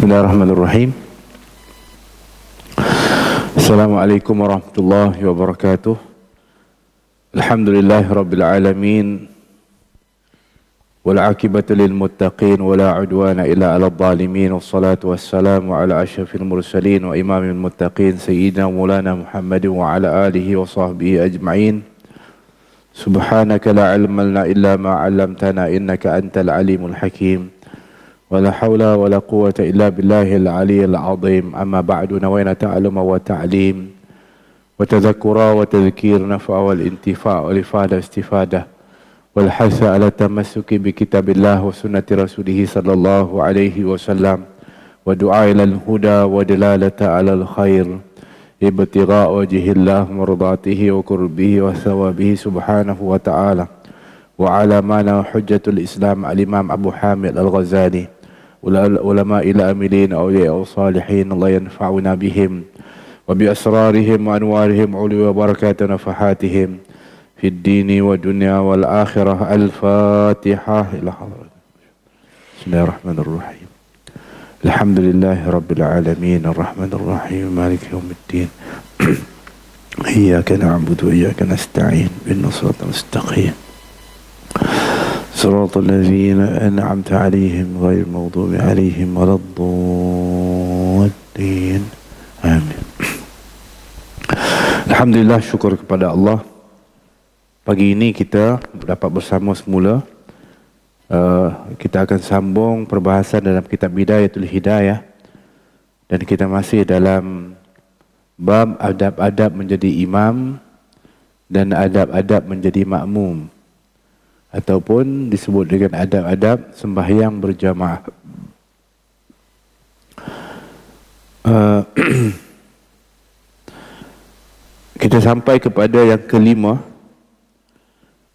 Bismillahirrahmanirrahim. Assalamualaikum warahmatullahi wabarakatuh. Alhamdulillahi rabbil alamin. Wal aqibatu lil muttaqin wala udwana illa 'alal zalimin. Wassalatu wassalamu ala asyrafil mursalin wa imamil muttaqin sayyidina maulana Muhammadin wa ala alihi wa sahbihi ajma'in. Subhanaka la ilma lana illa ma 'allamtana innaka antal alimul hakim. ولا حول ولا قوة إلا بالله العلي العظيم. أما بعد نوينا تعلم وتعليم وتذكر وتذكير نفع والانتفاع والإفادة استفادة والحث على التمسك بكتاب الله وسنة رسوله صلى الله عليه وسلم ودعاء إلى الهدى ودلالة على الخير ابتغاء وجه الله مرضاته وقربه وثوابه سبحانه وتعالى. وعلى معنى حجة الإسلام الإمام أبو حامد الغزالي علماء العاملين أولياء الصالحين الله ينفعنا بهم وبأسرارهم وأنوارهم علو وبركات نفحاتهم في الدين والدنيا والآخرة. الفاتحة. بسم الله الرحمن الرحيم. الحمد لله رب العالمين الرحمن الرحيم مالك يوم الدين إياك نعبد وإياك نستعين اهدنا الصراط المستقيم صراط الذين أنعمت عليهم غير المغضوب عليهم ولا الضالين. Amin. Alhamdulillah, syukur kepada Allah. Pagi ini kita dapat bersama semula. Kita akan sambung perbahasan dalam kitab Bidayatul Hidayah. Dan kita masih dalam bab adab-adab menjadi imam dan adab-adab menjadi makmum, ataupun disebut dengan adab-adab sembahyang berjamaah. Kita sampai kepada yang kelima.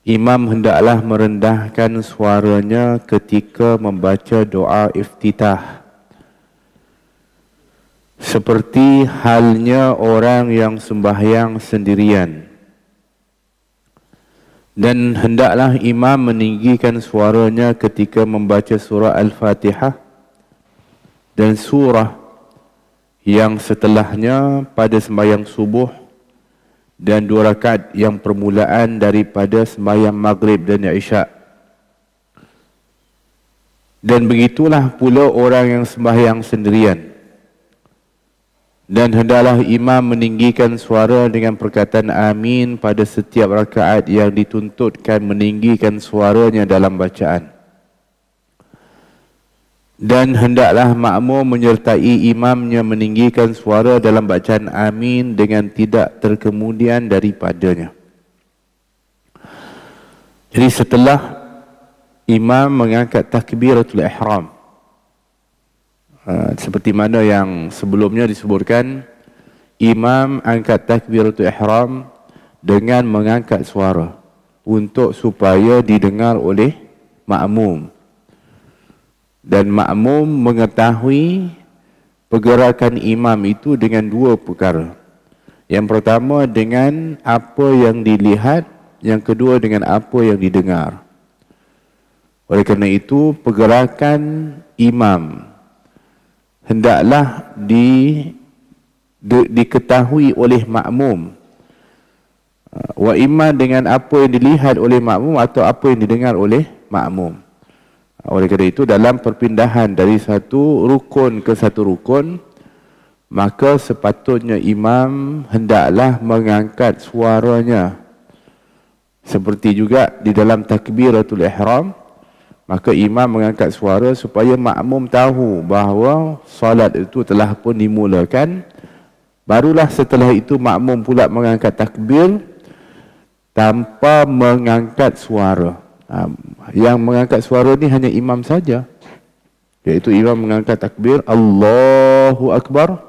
Imam hendaklah merendahkan suaranya ketika membaca doa iftitah, seperti halnya orang yang sembahyang sendirian. Dan hendaklah imam meninggikan suaranya ketika membaca surah Al-Fatihah dan surah yang setelahnya pada sembahyang subuh dan 2 rakaat yang permulaan daripada sembahyang maghrib dan isyak. Dan begitulah pula orang yang sembahyang sendirian. Dan hendaklah imam meninggikan suara dengan perkataan amin pada setiap rakaat yang dituntutkan meninggikan suaranya dalam bacaan. Dan hendaklah makmum menyertai imamnya meninggikan suara dalam bacaan amin dengan tidak terkemudian daripadanya. Jadi setelah imam mengangkat takbiratul ihram, seperti mana yang sebelumnya disebutkan, imam angkat takbiratul ihram dengan mengangkat suara untuk supaya didengar oleh makmum. Dan makmum mengetahui pergerakan imam itu dengan 2 perkara. Yang pertama dengan apa yang dilihat, yang kedua dengan apa yang didengar. Oleh kerana itu pergerakan imam hendaklah diketahui oleh makmum. Wa imma dengan apa yang dilihat oleh makmum atau apa yang didengar oleh makmum. Oleh kerana itu dalam perpindahan dari satu rukun ke satu rukun, maka sepatutnya imam hendaklah mengangkat suaranya. Seperti juga di dalam takbiratul ihram, maka imam mengangkat suara supaya makmum tahu bahawa salat itu telah pun dimulakan. Barulah setelah itu makmum pula mengangkat takbir tanpa mengangkat suara. Yang mengangkat suara ni hanya imam saja, iaitu imam mengangkat takbir Allahu Akbar.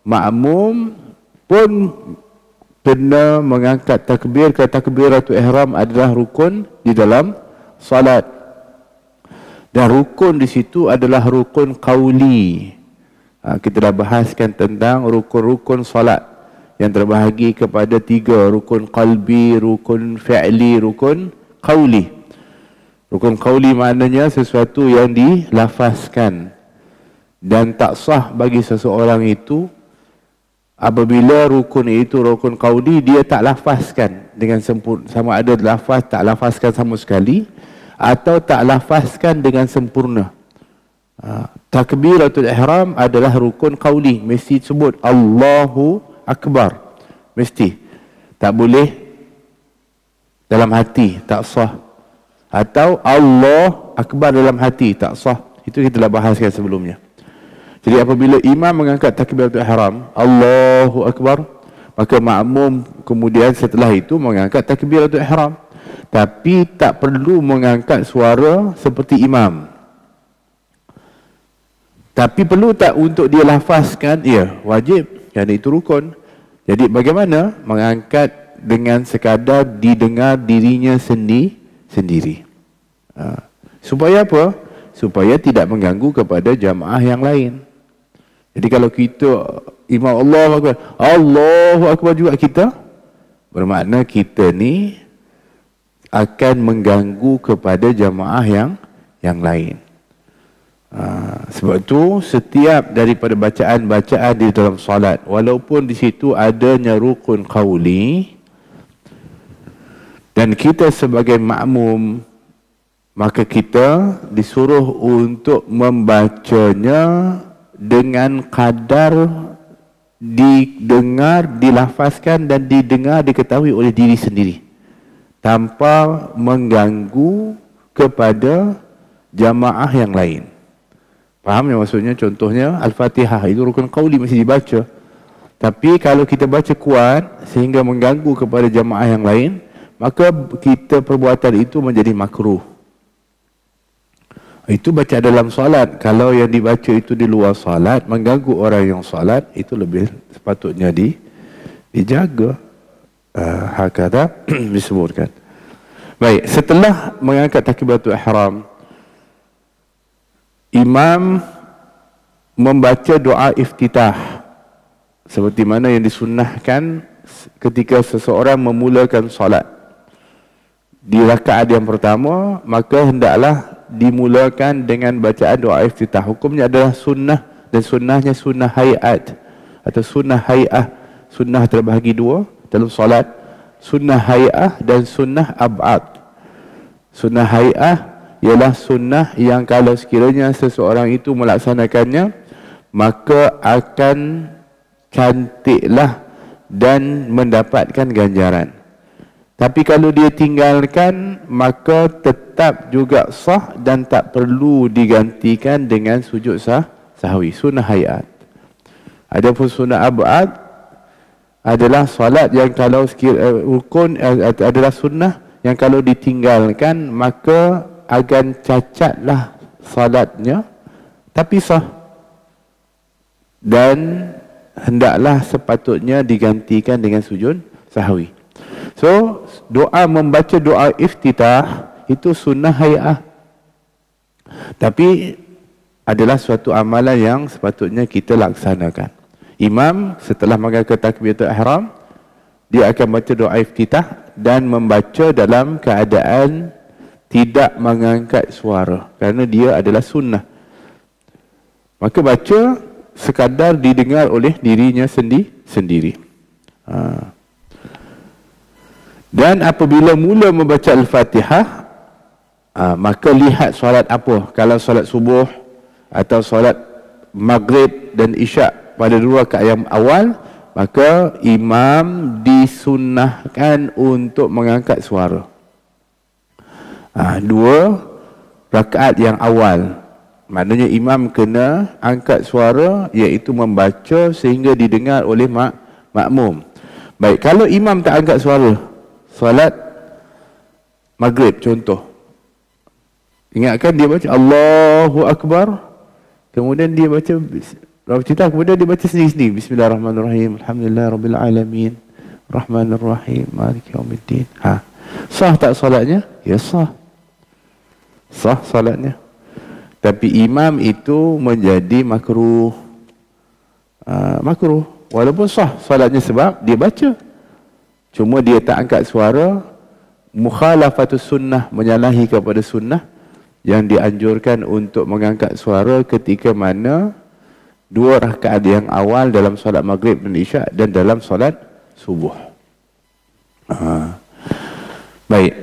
Makmum pun kena mengangkat takbir, ke takbiratul ihram adalah rukun di dalam salat. Dan rukun di situ adalah rukun qauli. Kita dah bahaskan tentang rukun-rukun salat yang terbahagi kepada 3, rukun qalbi, rukun fi'li, rukun qauli. Rukun qauli maknanya sesuatu yang dilafazkan dan tak sah bagi seseorang itu apabila rukun itu rukun qauli, dia tak lafazkan dengan sempurna, sama ada lafaz tak lafazkan sama sekali atau tak lafazkan dengan sempurna. Takbiratul ihram adalah rukun qauli, mesti sebut Allahu Akbar, mesti. Tak boleh dalam hati, tak sah. Atau Allah Akbar dalam hati, tak sah. Itu kita dah bahaskan sebelumnya. Jadi apabila imam mengangkat takbiratul ihram Allahu Akbar, maka makmum kemudian setelah itu mengangkat takbiratul ihram, tapi tak perlu mengangkat suara seperti imam. Tapi perlu tak untuk dia lafazkan? Ya, wajib, kerana itu rukun. Jadi bagaimana mengangkat dengan sekadar didengar dirinya sendiri. Supaya apa? Supaya tidak mengganggu kepada jamaah yang lain. Jadi kalau kita imam Allahu Akbar juga kita, bermakna kita ni akan mengganggu kepada jamaah yang lain. Sebab tu setiap daripada bacaan-bacaan di dalam solat, walaupun di situ adanya rukun qauli, dan kita sebagai makmum, maka kita disuruh untuk membacanya dengan kadar didengar, dilafazkan dan didengar, diketahui oleh diri sendiri, tanpa mengganggu kepada jamaah yang lain. Faham yang maksudnya? Contohnya Al-Fatihah itu rukun qauli, mesti dibaca. Tapi kalau kita baca kuat sehingga mengganggu kepada jamaah yang lain, maka kita perbuatan itu menjadi makruh. Itu baca dalam solat. Kalau yang dibaca itu di luar solat, mengganggu orang yang solat, itu lebih sepatutnya dijaga. Hakata disebutkan. Baik, setelah mengangkat takbiratul ihram, imam membaca doa iftitah seperti mana yang disunnahkan ketika seseorang memulakan solat. Di rakaat yang pertama, maka hendaklah dimulakan dengan bacaan doa iftitah. Hukumnya adalah sunnah, dan sunnahnya sunnah hayat atau sunnah hayah. Sunnah terbahagi dua dalam solat, sunnah hayah dan sunnah ab'ad. Sunnah hayah ialah sunnah yang kalau sekiranya seseorang itu melaksanakannya, maka akan cantiklah dan mendapatkan ganjaran. Tapi kalau dia tinggalkan, maka tetap juga sah dan tak perlu digantikan dengan sujud sahwi. Sunnah hayat. Adapun sunnah ab'ad adalah solat yang kalau rukun adalah sunnah yang kalau ditinggalkan, maka akan cacatlah salatnya, tapi sah, dan hendaklah sepatutnya digantikan dengan sujud sahwi. So, membaca doa iftitah itu sunnah hayat, tapi adalah suatu amalan yang sepatutnya kita laksanakan. Imam setelah mengangkat takbiratul ihram, dia akan baca doa iftitah dan membaca dalam keadaan tidak mengangkat suara, kerana dia adalah sunnah. Maka baca sekadar didengar oleh dirinya sendiri. Dan apabila mula membaca Al-Fatihah, maka lihat solat apa. Kalau solat subuh atau solat maghrib dan isyak pada dua rakaat yang awal, maka imam disunnahkan untuk mengangkat suara. Dua rakaat yang awal, maknanya imam kena angkat suara, iaitu membaca sehingga didengar oleh makmum. Baik, kalau imam tak angkat suara, solat maghrib contoh, ingatkan dia baca Allahu Akbar, kemudian dia baca kemudian dia baca sendiri-sendiri, Bismillahirrahmanirrahim, Alhamdulillahirrabbilalamin, Rahmanirrahim, Maliki Yaumiddin. Sah tak solatnya? Ya sah. Sah solatnya. Tapi imam itu menjadi makruh. Makruh. Walaupun sah solatnya sebab dia baca. Cuma dia tak angkat suara. Mukhalafatus sunnah, menyalahi kepada sunnah yang dianjurkan untuk mengangkat suara ketika mana Dua rakaat yang awal dalam solat maghrib dan isyak dan dalam solat subuh. Baik.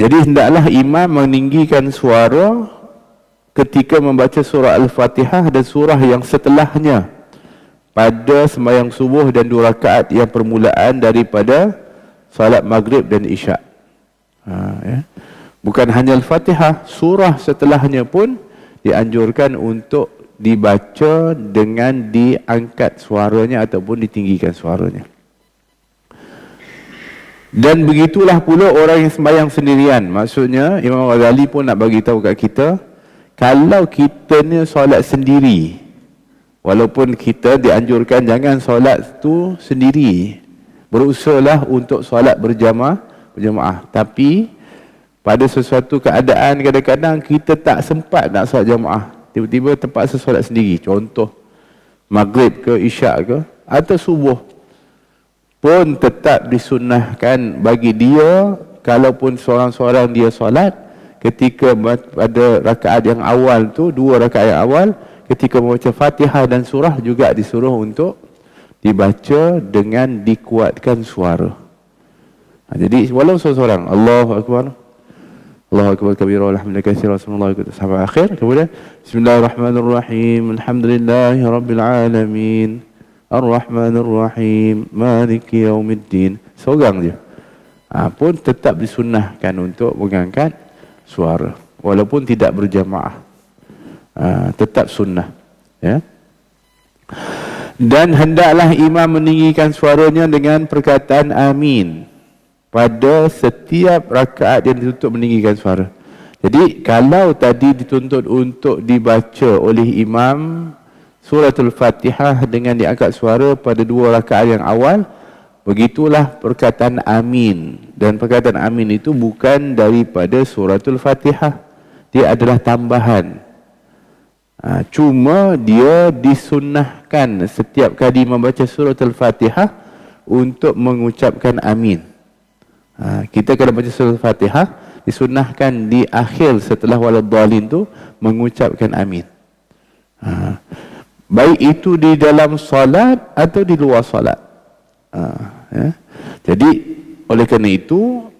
Jadi hendaklah imam meninggikan suara ketika membaca surah Al-Fatihah dan surah yang setelahnya pada sembahyang subuh dan dua rakaat yang permulaan daripada salat maghrib dan isyak. Ya. Bukan hanya Al-Fatihah, surah setelahnya pun dianjurkan untuk dibaca dengan diangkat suaranya ataupun ditinggikan suaranya. Dan begitulah pula orang yang sembahyang sendirian. Maksudnya Imam Ghazali pun nak bagi tahu kat kita, kalau kita ni solat sendiri, walaupun kita dianjurkan jangan solat tu sendiri, berusahalah untuk solat berjamaah. Tapi pada sesuatu keadaan kadang-kadang kita tak sempat nak solat jamaah, tiba-tiba terpaksa solat sendiri. Contoh maghrib ke isyak ke atau subuh, pun tetap disunnahkan bagi dia, kalaupun seorang-seorang dia solat, ketika pada rakaat yang awal tu, dua rakaat yang awal, ketika membaca Fatihah dan surah juga disuruh untuk dibaca dengan dikuatkan suara. Jadi walau seorang Allahu Akbar, Allahu Akbar kabira walhamdulillah katsira sallallahu alaihi wasallam akhir, kemudian bismillahirrahmanirrahim alhamdulillahi rabbil alamin ar-rahmanir rahim maliki yaumiddin, seorang je pun tetap disunnahkan untuk mengangkat suara walaupun tidak berjamaah, tetap sunnah, ya. Dan hendaklah imam meninggikan suaranya dengan perkataan amin pada setiap rakaat yang ditutup meninggikan suara. Jadi kalau tadi dituntut untuk dibaca oleh imam suratul Fatihah dengan diangkat suara pada dua rakaat yang awal, begitulah perkataan amin. Dan perkataan amin itu bukan daripada suratul Fatihah, dia adalah tambahan. Cuma dia disunnahkan setiap kali membaca suratul Fatihah untuk mengucapkan amin. Kita kalau baca suratul Fatihah disunnahkan di akhir setelah waladhdallin tu mengucapkan amin. Baik itu di dalam solat atau di luar solat. Ya. Jadi oleh kerana itu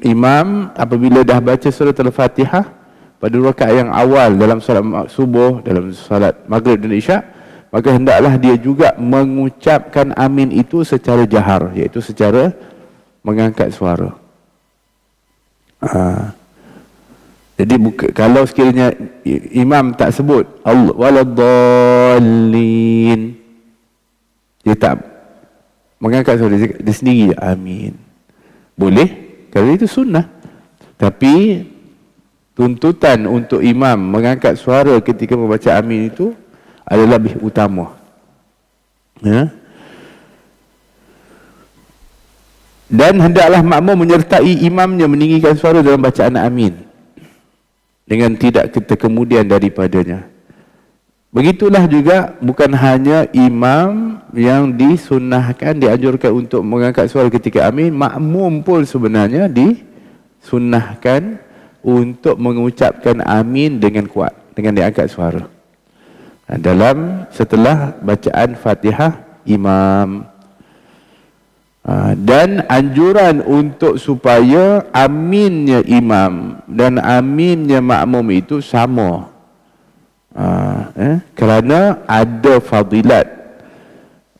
imam apabila dah baca surah Al-Fatihah pada rakaat yang awal dalam solat subuh, dalam solat maghrib dan isyak, maka hendaklah dia juga mengucapkan amin itu secara jahar, iaitu secara mengangkat suara. Jadi kalau sekiranya imam tak sebut Allah waladdallin, dia tak mengangkat suara, dia sendiri amin, boleh, kerana itu sunnah. Tapi tuntutan untuk imam mengangkat suara ketika membaca amin itu adalah lebih utama, ya. Dan hendaklah makmum menyertai imamnya meninggikan suara dalam bacaan amin dengan tidak kemudian daripadanya. Begitulah juga bukan hanya imam yang disunnahkan, dianjurkan untuk mengangkat suara ketika amin, makmum pun sebenarnya disunnahkan untuk mengucapkan amin dengan kuat, dengan diangkat suara dalam setelah bacaan Fatihah imam. Dan anjuran untuk supaya aminnya imam dan aminnya makmum itu sama, kerana ada fadilat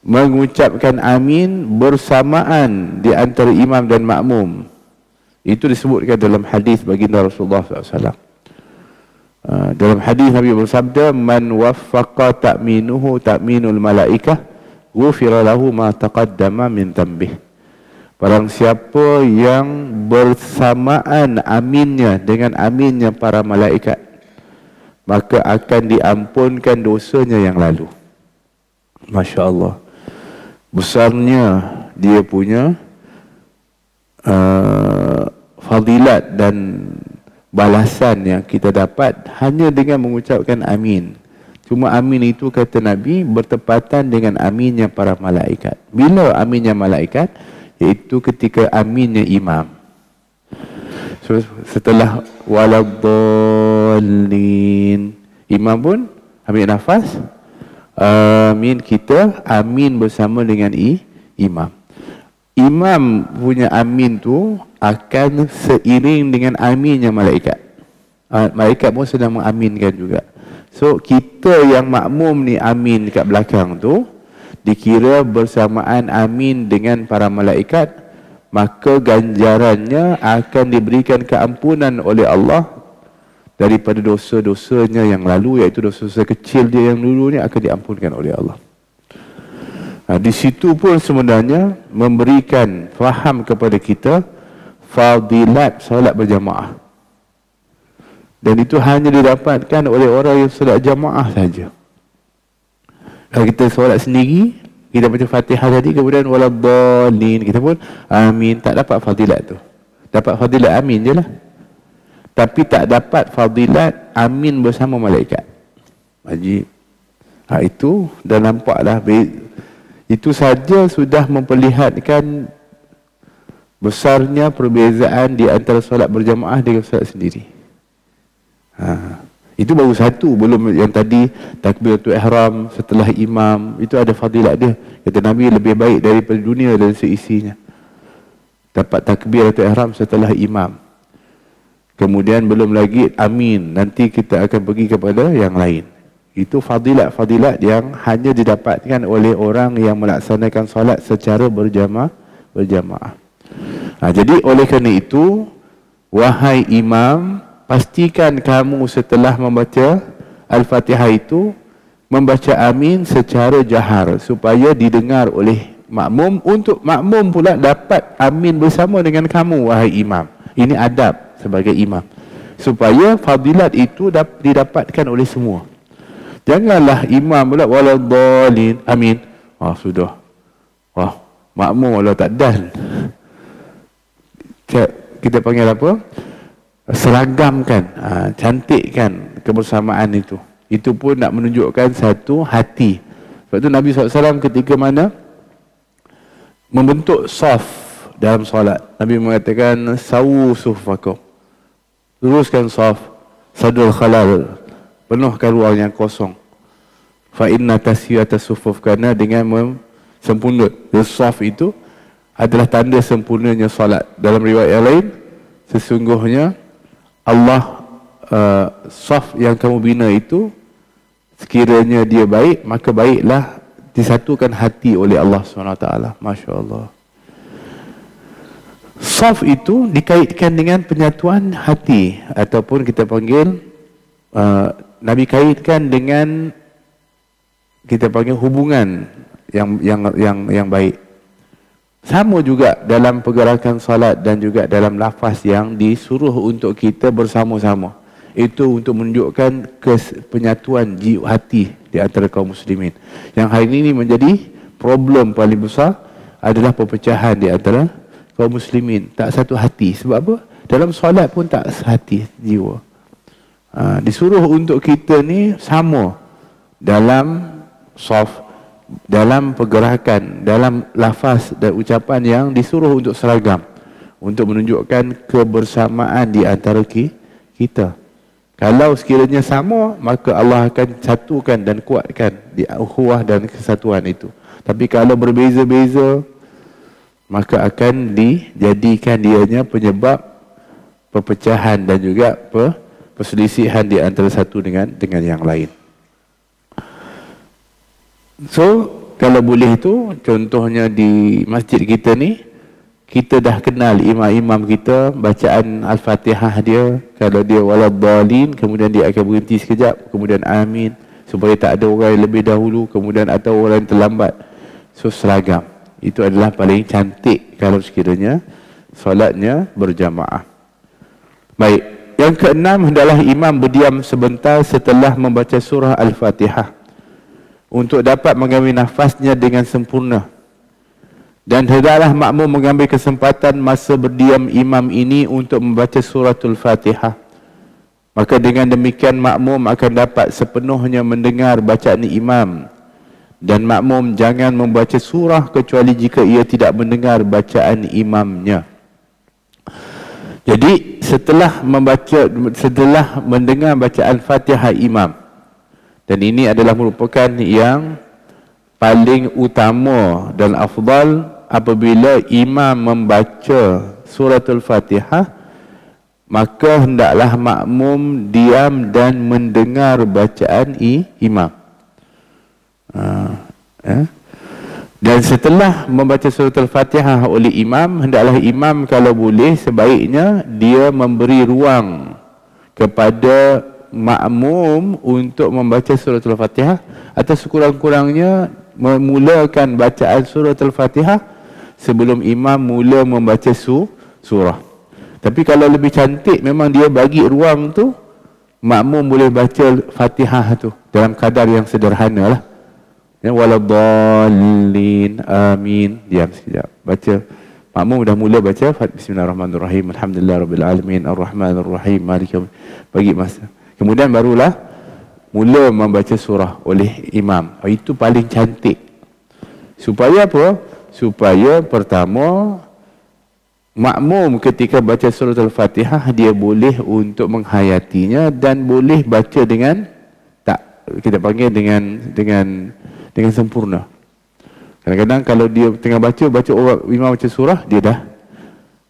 mengucapkan amin bersamaan di antara imam dan makmum. Itu disebutkan dalam hadis baginda Rasulullah SAW. Dalam hadis Nabi bersabda, man waffaqa ta'minuhu ta'minul malaikah ghufira lahu ma taqaddama min dhanbih. Barang siapa yang bersamaan aminnya dengan aminnya para malaikat, maka akan diampunkan dosanya yang lalu. Masya Allah, besarnya dia punya fadilat dan balasan yang kita dapat hanya dengan mengucapkan amin. Cuma amin itu kata Nabi bertepatan dengan aminnya para malaikat. Bila aminnya malaikat? Iaitu ketika aminnya imam. So, setelah waladdallin, Imam pun ambil nafas, amin, kita amin bersama dengan imam. Imam punya amin tu akan seiring dengan aminnya malaikat. Malaikat pun sedang mengaminkan juga. So kita yang makmum ni amin kat belakang tu dikira bersamaan amin dengan para malaikat, maka ganjarannya akan diberikan keampunan oleh Allah daripada dosa-dosanya yang lalu, iaitu dosa-dosa kecil dia yang dulu ni akan diampunkan oleh Allah. Di situ pun sebenarnya memberikan faham kepada kita fadilat solat berjamaah. Dan itu hanya didapatkan oleh orang yang solat jamaah saja. Kalau kita solat sendiri, kita baca Fatihah tadi, kemudian waladhdallin, kita pun amin, tak dapat fadilat tu. Dapat fadilat amin je lah, tapi tak dapat fadilat amin bersama malaikat. Wajib. Itu dah nampak dah. Itu saja sudah memperlihatkan besarnya perbezaan di antara solat berjamaah dengan solat sendiri. Itu baru satu, belum yang tadi takbiratul ihram setelah imam, itu ada fadilat dia. Kata Nabi, lebih baik daripada dunia dan seisinya. Dapat takbiratul ihram setelah imam. Kemudian belum lagi amin, nanti kita akan pergi kepada yang lain. Itu fadilat-fadilat yang hanya didapatkan oleh orang yang melaksanakan solat secara berjamaah. Jadi oleh kerana itu, wahai imam, pastikan kamu setelah membaca Al-Fatihah itu membaca amin secara jahar supaya didengar oleh makmum, untuk makmum pula dapat amin bersama dengan kamu wahai imam. Ini adab sebagai imam, supaya fadilat itu didapatkan oleh semua. Janganlah imam pula waladhdallin amin, sudah, makmum walau tak dan. Kita panggil apa? Seragamkan, cantikkan kebersamaan itu. Itu pun nak menunjukkan satu hati. Sebab tu Nabi SAW ketika mana membentuk saf dalam solat, Nabi mengatakan sawu sufakum, luruskan saf, sadul khalal, penuhkan ruang yang kosong. Fa inna tasfiyata sufuf, kerana dengan sempurna saf itu adalah tanda sempurnanya solat. Dalam riwayat yang lain, sesungguhnya Allah, saf yang kamu bina itu, sekiranya dia baik, maka baiklah disatukan hati oleh Allah SWT. Masya Allah. Saf itu dikaitkan dengan penyatuan hati, ataupun kita panggil, Nabi kaitkan dengan, kita panggil hubungan yang baik. Sama juga dalam pergerakan salat dan juga dalam lafaz yang disuruh untuk kita bersama-sama. Itu untuk menunjukkan penyatuan jiwa hati di antara kaum muslimin. Yang hari ini menjadi problem paling besar adalah perpecahan di antara kaum muslimin. Tak satu hati. Sebab apa? Dalam salat pun tak sehati jiwa. Disuruh untuk kita ni sama dalam saf, dalam pergerakan, dalam lafaz dan ucapan yang disuruh untuk seragam, untuk menunjukkan kebersamaan di antara kita. Kalau sekiranya sama, maka Allah akan satukan dan kuatkan di ukhuwah dan kesatuan itu. Tapi kalau berbeza-beza, maka akan dijadikan dianya penyebab perpecahan dan juga perselisihan di antara satu dengan yang lain. So, kalau boleh tu, contohnya di masjid kita ni, kita dah kenal imam-imam kita, bacaan Al-Fatihah dia, kalau dia waladhdallin, kemudian dia akan berhenti sekejap, kemudian amin, supaya tak ada orang yang lebih dahulu, kemudian atau orang yang terlambat. So, seragam. Itu adalah paling cantik kalau sekiranya solatnya berjamaah. Baik, yang keenam adalah imam berdiam sebentar setelah membaca surah Al-Fatihah untuk dapat mengambil nafasnya dengan sempurna. Dan hendaklah makmum mengambil kesempatan masa berdiam imam ini untuk membaca suratul Fatihah. Maka dengan demikian makmum akan dapat sepenuhnya mendengar bacaan imam. Dan makmum jangan membaca surah kecuali jika ia tidak mendengar bacaan imamnya. Jadi setelah mendengar bacaan Fatihah imam, Dan ini adalah merupakan yang paling utama dan afdal apabila imam membaca suratul Fatihah, maka hendaklah makmum diam dan mendengar bacaan imam. Dan setelah membaca suratul Fatihah oleh imam, hendaklah imam kalau boleh sebaiknya dia memberi ruang kepada makmum untuk membaca suratul Fatihah, atau sekurang-kurangnya memulakan bacaan suratul Fatihah sebelum imam mula membaca surah. Tapi kalau lebih cantik, memang dia bagi ruang tu, makmum boleh baca Fatihah tu dalam kadar yang sederhana lah. Ya, waladhdallin, amin, diam sekejap, baca. Makmum dah mula baca Bismillahirrahmanirrahim, Alhamdulillahirrabbilalamin, Ar-Rahmanirrahim, Maliki Yaumiddin, bagi masa. Kemudian barulah mula membaca surah oleh imam. Itu paling cantik. Supaya apa? Supaya pertama, makmum ketika baca surah Al-Fatihah dia boleh untuk menghayatinya dan boleh baca dengan kita panggil dengan sempurna. Kadang-kadang kalau dia tengah baca orang imam baca surah, dia dah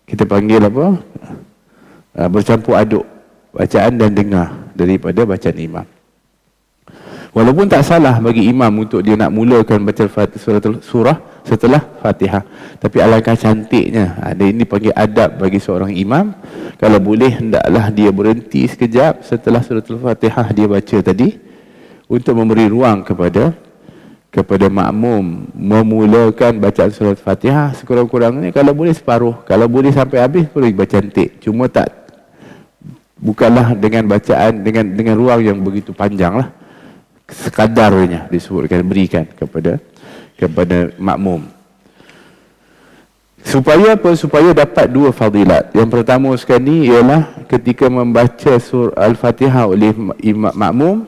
kita panggil apa? Bercampur aduk bacaan dan dengar daripada bacaan imam. Walaupun tak salah bagi imam untuk dia nak mulakan baca surah setelah Fatihah, tapi alangkah cantiknya, ada ini panggil adab bagi seorang imam, kalau boleh hendaklah dia berhenti sekejap setelah surah Al-Fatihah dia baca tadi, untuk memberi ruang kepada makmum memulakan bacaan surah Al-Fatihah sekurang-kurangnya, kalau boleh separuh, kalau boleh sampai habis boleh baca cantik, cuma bukanlah dengan bacaan dengan ruang yang begitu panjang lah, sekadarnya disebutkan, berikan kepada makmum. Supaya apa? Supaya dapat dua fadilat. Yang pertama sekali ialah ketika membaca surah Al-Fatihah oleh makmum,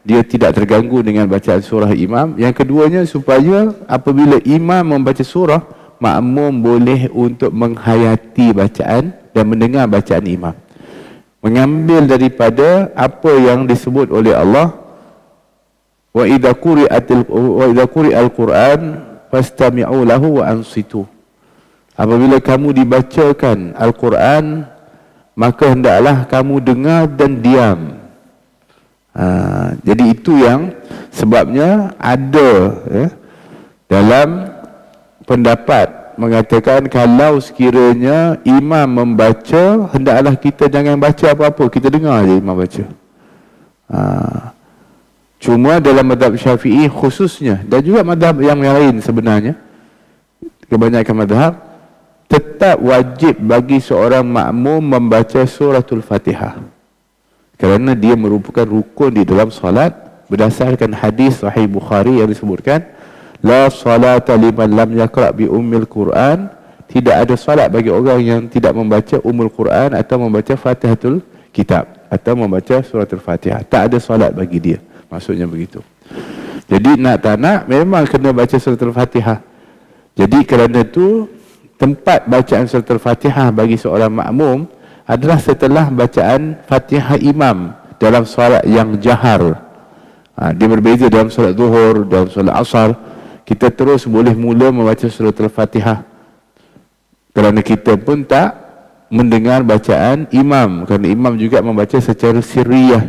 dia tidak terganggu dengan bacaan surah imam. Yang keduanya, supaya apabila imam membaca surah, makmum boleh untuk menghayati bacaan dan mendengar bacaan imam, mengambil daripada apa yang disebut oleh Allah, wa idza quri'al Qur'an fastami'u lahu wa ansitu. Apabila kamu dibacakan Al-Quran, maka hendaklah kamu dengar dan diam. Jadi itu yang sebabnya ada dalam pendapat mengatakan kalau sekiranya imam membaca, hendaklah kita jangan baca apa-apa, kita dengar je imam baca. Cuma dalam mazhab Syafi'i khususnya, dan juga mazhab yang lain sebenarnya, kebanyakan mazhab, tetap wajib bagi seorang makmum membaca suratul Fatihah, kerana dia merupakan rukun di dalam salat, berdasarkan hadis Sahih Bukhari yang disebutkan, la salata liman lam yaqra bi ummil Quran, tidak ada salat bagi orang yang tidak membaca ummul Quran atau membaca Fatihatul Kitab atau membaca suratul Fatihah, tak ada salat bagi dia, maksudnya begitu. Jadi nak tak nak memang kena baca suratul Fatihah. Jadi kerana itu tempat bacaan suratul Fatihah bagi seorang makmum adalah setelah bacaan Fatihah imam dalam solat yang jahar. Dia berbeza dalam solat zuhur, dalam solat asar. Kita terus boleh mula membaca suratul Fatihah kerana kita pun tak mendengar bacaan imam, kerana imam juga membaca secara sirriyah.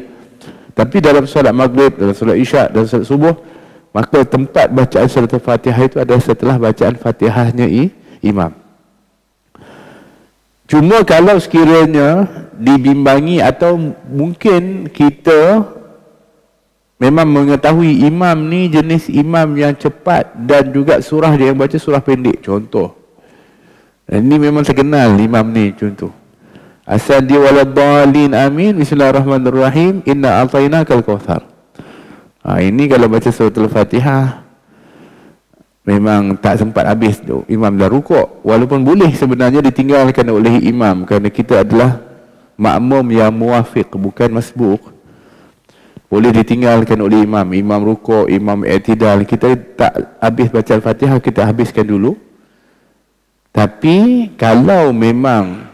Tapi dalam solat maghrib, dalam solat isyak, dalam solat subuh, maka tempat bacaan suratul Fatihah itu adalah setelah bacaan Fatihahnya imam. Cuma kalau sekiranya dibimbangi atau mungkin kita memang mengetahui imam ni jenis imam yang cepat dan juga surah dia yang baca surah pendek, contoh. Dan ini memang terkenal imam ni, contoh. Asal dia waladhdallin, amin, bismillahirrahmanirrahim, inna a'tainakal kautsar. Ini kalau baca suratul Fatihah memang tak sempat habis tu, imam dah rukuk. Walaupun boleh sebenarnya ditinggalkan oleh imam, kerana kita adalah makmum yang muwafiq, bukan masbuk. Boleh ditinggalkan oleh imam. Imam rukuk, imam i'tidal, kita tak habis baca Al-Fatihah, kita habiskan dulu. Tapi kalau memang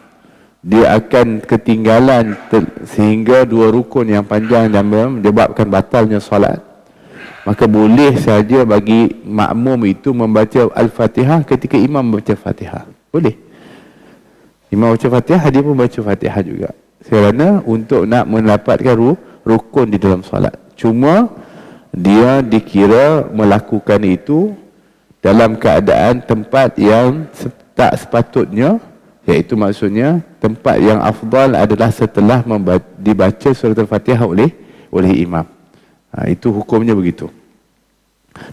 dia akan ketinggalan sehingga dua rukun yang panjang dan menyebabkan batalnya solat, Maka boleh saja bagi makmum itu membaca Al-Fatihah ketika imam membaca Fatihah. Boleh. Imam baca Fatihah, dia pun baca Fatihah juga. Kerana untuk nak mendapatkan rukun di dalam solat. Cuma dia dikira melakukan itu dalam keadaan tempat yang tak sepatutnya, iaitu maksudnya tempat yang afdal adalah setelah dibaca surah Al-Fatihah oleh imam. Itu hukumnya begitu.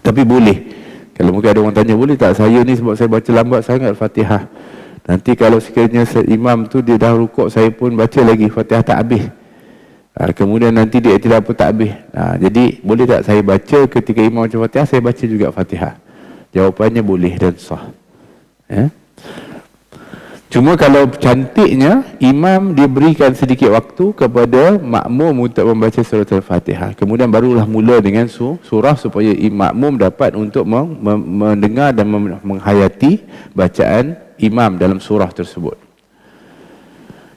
Tapi boleh. Kalau mungkin ada orang tanya, boleh tak saya ni sebab saya baca lambat sangat Fatihah, nanti kalau sekiranya imam tu dia dah rukuk, saya pun baca lagi Fatihah tak habis, kemudian nanti dia tidak pun tak habis. Jadi boleh tak saya baca ketika imam baca Fatihah, saya baca juga Fatihah? Jawapannya boleh dan sah. Cuma kalau cantiknya, imam dia berikan sedikit waktu kepada makmum untuk membaca surah Al-Fatihah. Kemudian barulah mula dengan surah supaya makmum dapat untuk mendengar dan menghayati bacaan imam dalam surah tersebut.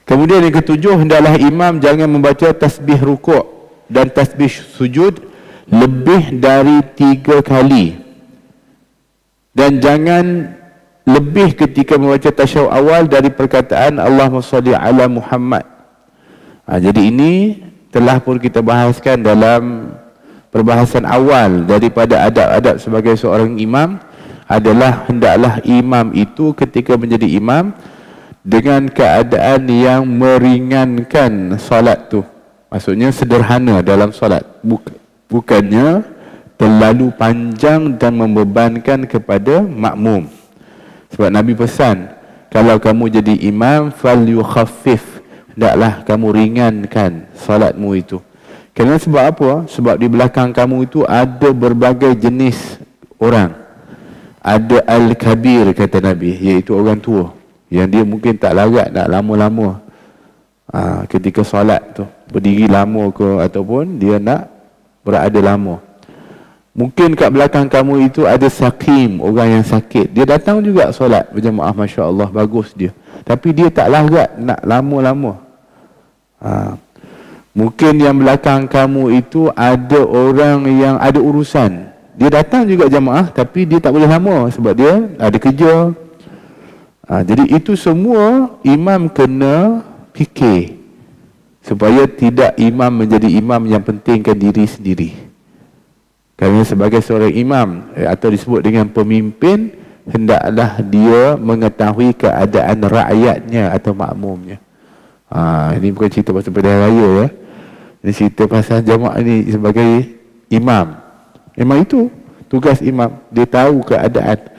Kemudian yang ketujuh, hendaklah imam jangan membaca tasbih rukuk dan tasbih sujud lebih dari 3 kali. Dan jangan lebih ketika membaca tasyahud awal dari perkataan Allahumma shalli ala Muhammad. Jadi ini telah pun kita bahaskan dalam perbahasan awal daripada adab-adab sebagai seorang imam, adalah hendaklah imam itu ketika menjadi imam dengan keadaan yang meringankan solat tu. Maksudnya sederhana dalam solat, bukannya terlalu panjang dan membebankan kepada makmum. Sebab Nabi pesan, kalau kamu jadi imam, fal yukhaffif, hendaklah kamu ringankan salatmu itu. Kerana sebab apa? Sebab di belakang kamu itu ada berbagai jenis orang. Ada al-kabir, kata Nabi, iaitu orang tua, yang dia mungkin tak larat nak lama-lama ketika solat tu, berdiri lama ke, ataupun dia nak berada lama. Mungkin kat belakang kamu itu ada sakim, orang yang sakit. Dia datang juga solat berjamaah, Masya Allah, bagus dia. Tapi dia tak larat nak lama-lama. Mungkin yang belakang kamu itu ada orang yang ada urusan. Dia datang juga jamaah, tapi dia tak boleh lama sebab dia ada kerja. Jadi itu semua imam kena fikir, supaya tidak imam menjadi imam yang pentingkan diri sendiri. Kerana sebagai seorang imam atau disebut dengan pemimpin, hendaklah dia mengetahui keadaan rakyatnya atau makmumnya. Ini bukan cerita pasal pilihan raya ya. Ini cerita pasal jamaah ini sebagai imam. Memang itu tugas imam. Dia tahu keadaan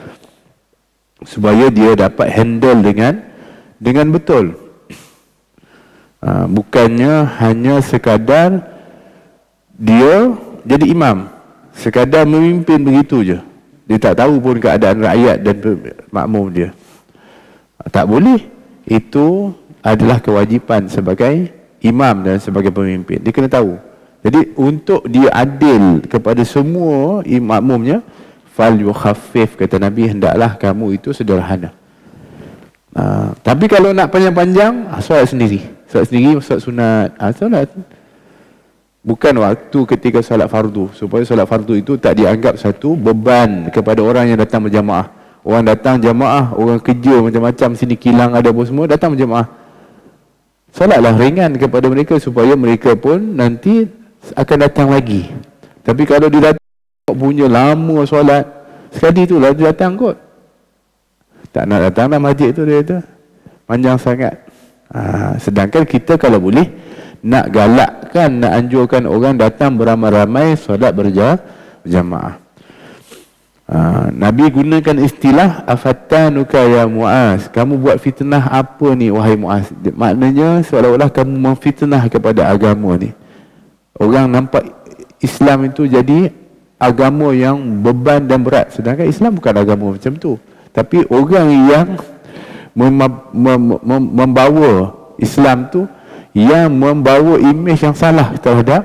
supaya dia dapat handle dengan betul. Bukannya hanya sekadar dia jadi imam, sekadar memimpin begitu je. Dia tak tahu pun keadaan rakyat dan makmum dia. Tak boleh. Itu adalah kewajipan sebagai imam dan sebagai pemimpin. Dia kena tahu. Jadi untuk dia adil kepada semua makmumnya, fal yukhaffif, kata Nabi, hendaklah kamu itu sederhana. Tapi kalau nak panjang-panjang, solat sendiri. Solat sendiri, solat sunat. Solat bukan waktu ketika solat fardu, supaya solat fardu itu tak dianggap satu beban kepada orang yang datang berjamaah. Orang datang jamaah, orang kerja macam-macam, sini kilang ada apa semua, datang berjamaah. Solatlah ringan kepada mereka supaya mereka pun nanti akan datang lagi. Tapi kalau dia datang punya lama solat, sekali tu lah dia datang kot. Tak nak datang dah masjid tu, dia kata panjang sangat. Sedangkan kita kalau boleh nak galakkan, nak anjurkan orang datang beramai-ramai solat berjamaah. Nabi gunakan istilah afattanuka ya Muaz, kamu buat fitnah apa ni wahai Muaz? Maknanya seolah-olah kamu memfitnah kepada agama ni. Orang nampak Islam itu jadi agama yang beban dan berat, sedangkan Islam bukan agama macam tu. Tapi orang yang membawa Islam tu, yang membawa imej yang salah terhadap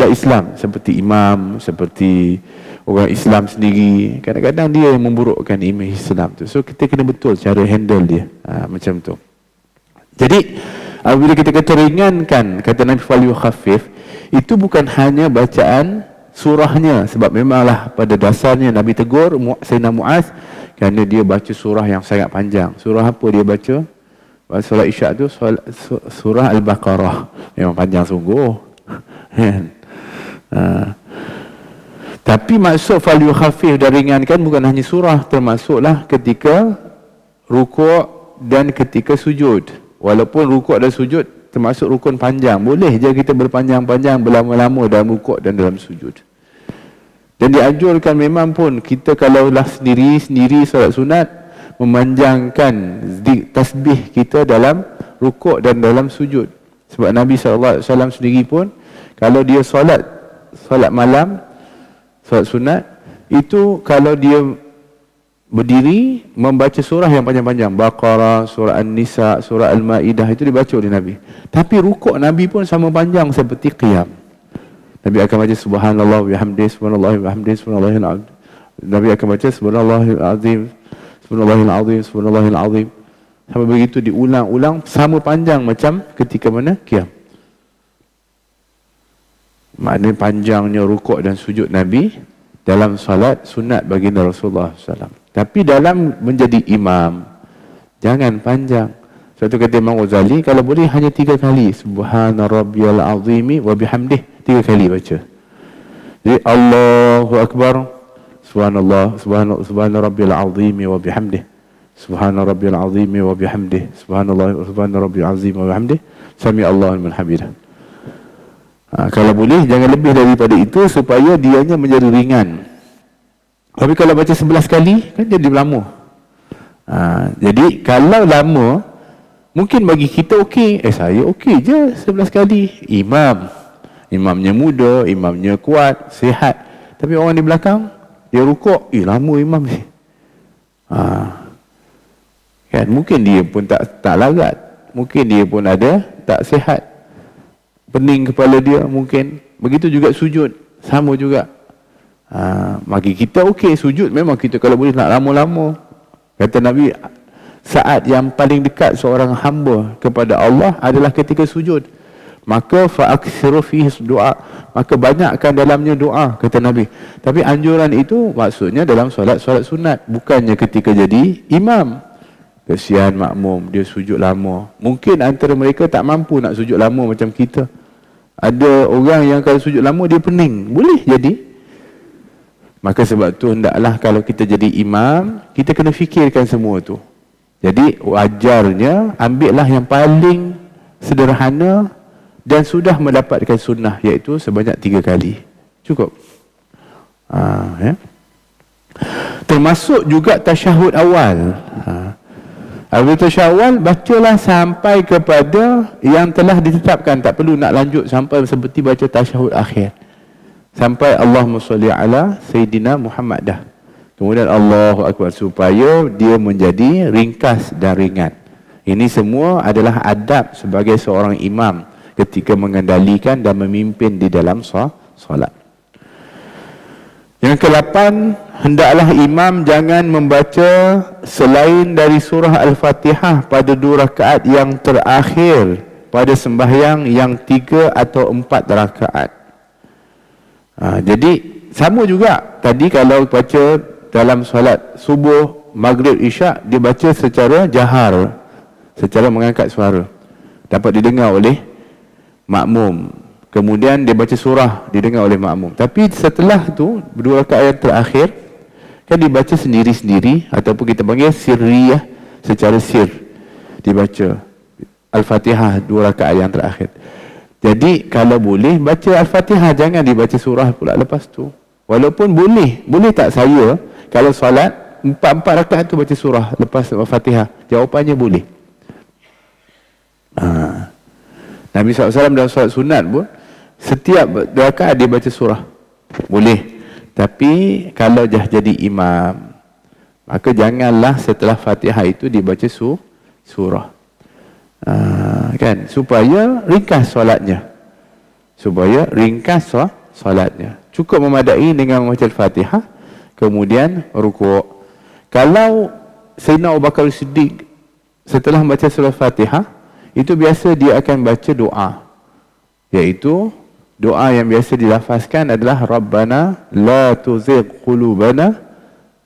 Islam, seperti imam, seperti orang Islam sendiri, kadang-kadang dia yang memburukkan imej Islam tu. So kita kena betul cara handle dia, macam tu. Jadi apabila kita kata ringankan, kata Nabi fal yukhaffif, itu bukan hanya bacaan surahnya, sebab memanglah pada dasarnya Nabi tegur Sayyidina Muaz kerana dia baca surah yang sangat panjang. Surah apa dia baca? Solat Isyak tu surah Al-Baqarah. Memang panjang sungguh. Tapi maksud fal yukhafif dan ringankan bukan hanya surah, termasuklah ketika rukuk dan ketika sujud. Walaupun rukuk dan sujud termasuk rukun panjang, boleh je kita berpanjang-panjang, berlama-lama dalam rukuk dan dalam sujud. Dan dianjurkan memang pun kita kalaulah sendiri solat sunat, memanjangkan tasbih kita dalam rukuk dan dalam sujud. Sebab Nabi SAW sendiri pun kalau dia solat malam, solat sunat, itu kalau dia berdiri membaca surah yang panjang-panjang, Baqarah, surah An-Nisa, surah Al-Ma'idah, itu dibaca oleh Nabi. Tapi rukuk Nabi pun sama panjang seperti qiyam. Nabi akan baca subhanallah wa bihamdihi, subhanallah wa bihamdihi, subhanallahil azim. Nabi akan baca subhanallahil azim, subhanallahil azim, subhanallahil azim. Sampai begitu diulang-ulang sama panjang macam ketika mana qiyam. Maknanya panjangnya rukuk dan sujud Nabi dalam salat sunat baginda Rasulullah SAW. Tapi dalam menjadi imam, jangan panjang. Satu kata Imam Ghazali, kalau boleh hanya 3 kali. Subhana rabbiyal azimi wa bihamdih. 3 kali baca. Jadi Allahu Akbar, subhanallah, subhana rabbiyal azimi wa bihamdih. Subhana rabbiyal azimi wa bihamdih. Subhanallah, subhana rabbiyal azimi wa bihamdih. Sami Allahu liman hamidah. Kalau boleh jangan lebih daripada itu supaya dianya menjadi ringan. Tapi kalau baca 11 kali kan jadi lama. Jadi kalau lama mungkin bagi kita okey, saya okey je 11 kali. Imamnya muda, imamnya kuat, sihat. Tapi orang di belakang dia rukuk, lama imam ni. Kan mungkin dia pun tak larat, mungkin dia pun ada tak sihat, pening kepala dia mungkin. Begitu juga sujud, sama juga. Bagi kita okey sujud, memang kita kalau boleh nak lama-lama. Kata Nabi, saat yang paling dekat seorang hamba kepada Allah adalah ketika sujud. Maka fa'aksiru fihi doa, maka banyakkan dalamnya doa, kata Nabi. Tapi anjuran itu maksudnya dalam solat sunat, bukannya ketika jadi imam. Kesian makmum, dia sujud lama. Mungkin antara mereka tak mampu nak sujud lama macam kita. Ada orang yang kalau sujud lama dia pening, boleh jadi. Maka sebab tu hendaklah kalau kita jadi imam, kita kena fikirkan semua tu. Jadi wajarnya ambillah yang paling sederhana dan sudah mendapatkan sunnah, iaitu sebanyak 3 kali. Cukup. Ya. Termasuk juga tasyahud awal. Habis tasyahud bacalah sampai kepada yang telah ditetapkan, tak perlu nak lanjut sampai seperti baca tasyahud akhir. Sampai Allahumma sholli ala Sayyidina Muhammad dah. Kemudian Allahu Akbar, supaya dia menjadi ringkas dan ringan. Ini semua adalah adab sebagai seorang imam ketika mengendalikan dan memimpin di dalam solat. Yang ke-8, hendaklah imam jangan membaca selain dari surah Al-Fatihah pada 2 rakaat yang terakhir pada sembahyang yang 3 atau 4 rakaat. Jadi sama juga tadi kalau baca dalam solat subuh, maghrib, isyak, dia baca secara jahar, secara mengangkat suara, dapat didengar oleh makmum. Kemudian dia baca surah, didengar oleh makmum. Tapi setelah tu 2 rakaat yang terakhir kan dibaca sendiri-sendiri, ataupun kita panggil sirriyah, secara sir dibaca Al-Fatihah 2 rakaat yang terakhir. Jadi kalau boleh baca Al-Fatihah, jangan dibaca surah pula lepas tu. Walaupun boleh tak saya kalau solat 4 rakaat tu baca surah lepas Al-Fatihah? Jawapannya boleh. Nabi SAW dalam solat sunat pun setiap rakaat dia baca surah. Boleh. Tapi kalau dah jadi imam, maka janganlah setelah Fatihah itu dibaca surah. Kan, supaya ringkas solatnya. Cukup memadai dengan membaca Al-Fatihah, kemudian rukuk. Kalau Sayyidina Abu Bakar Siddiq setelah membaca surah Fatihah, itu biasa dia akan baca doa, iaitu Doa yang biasa dilafazkan adalah Rabbana la tuzigh qulubana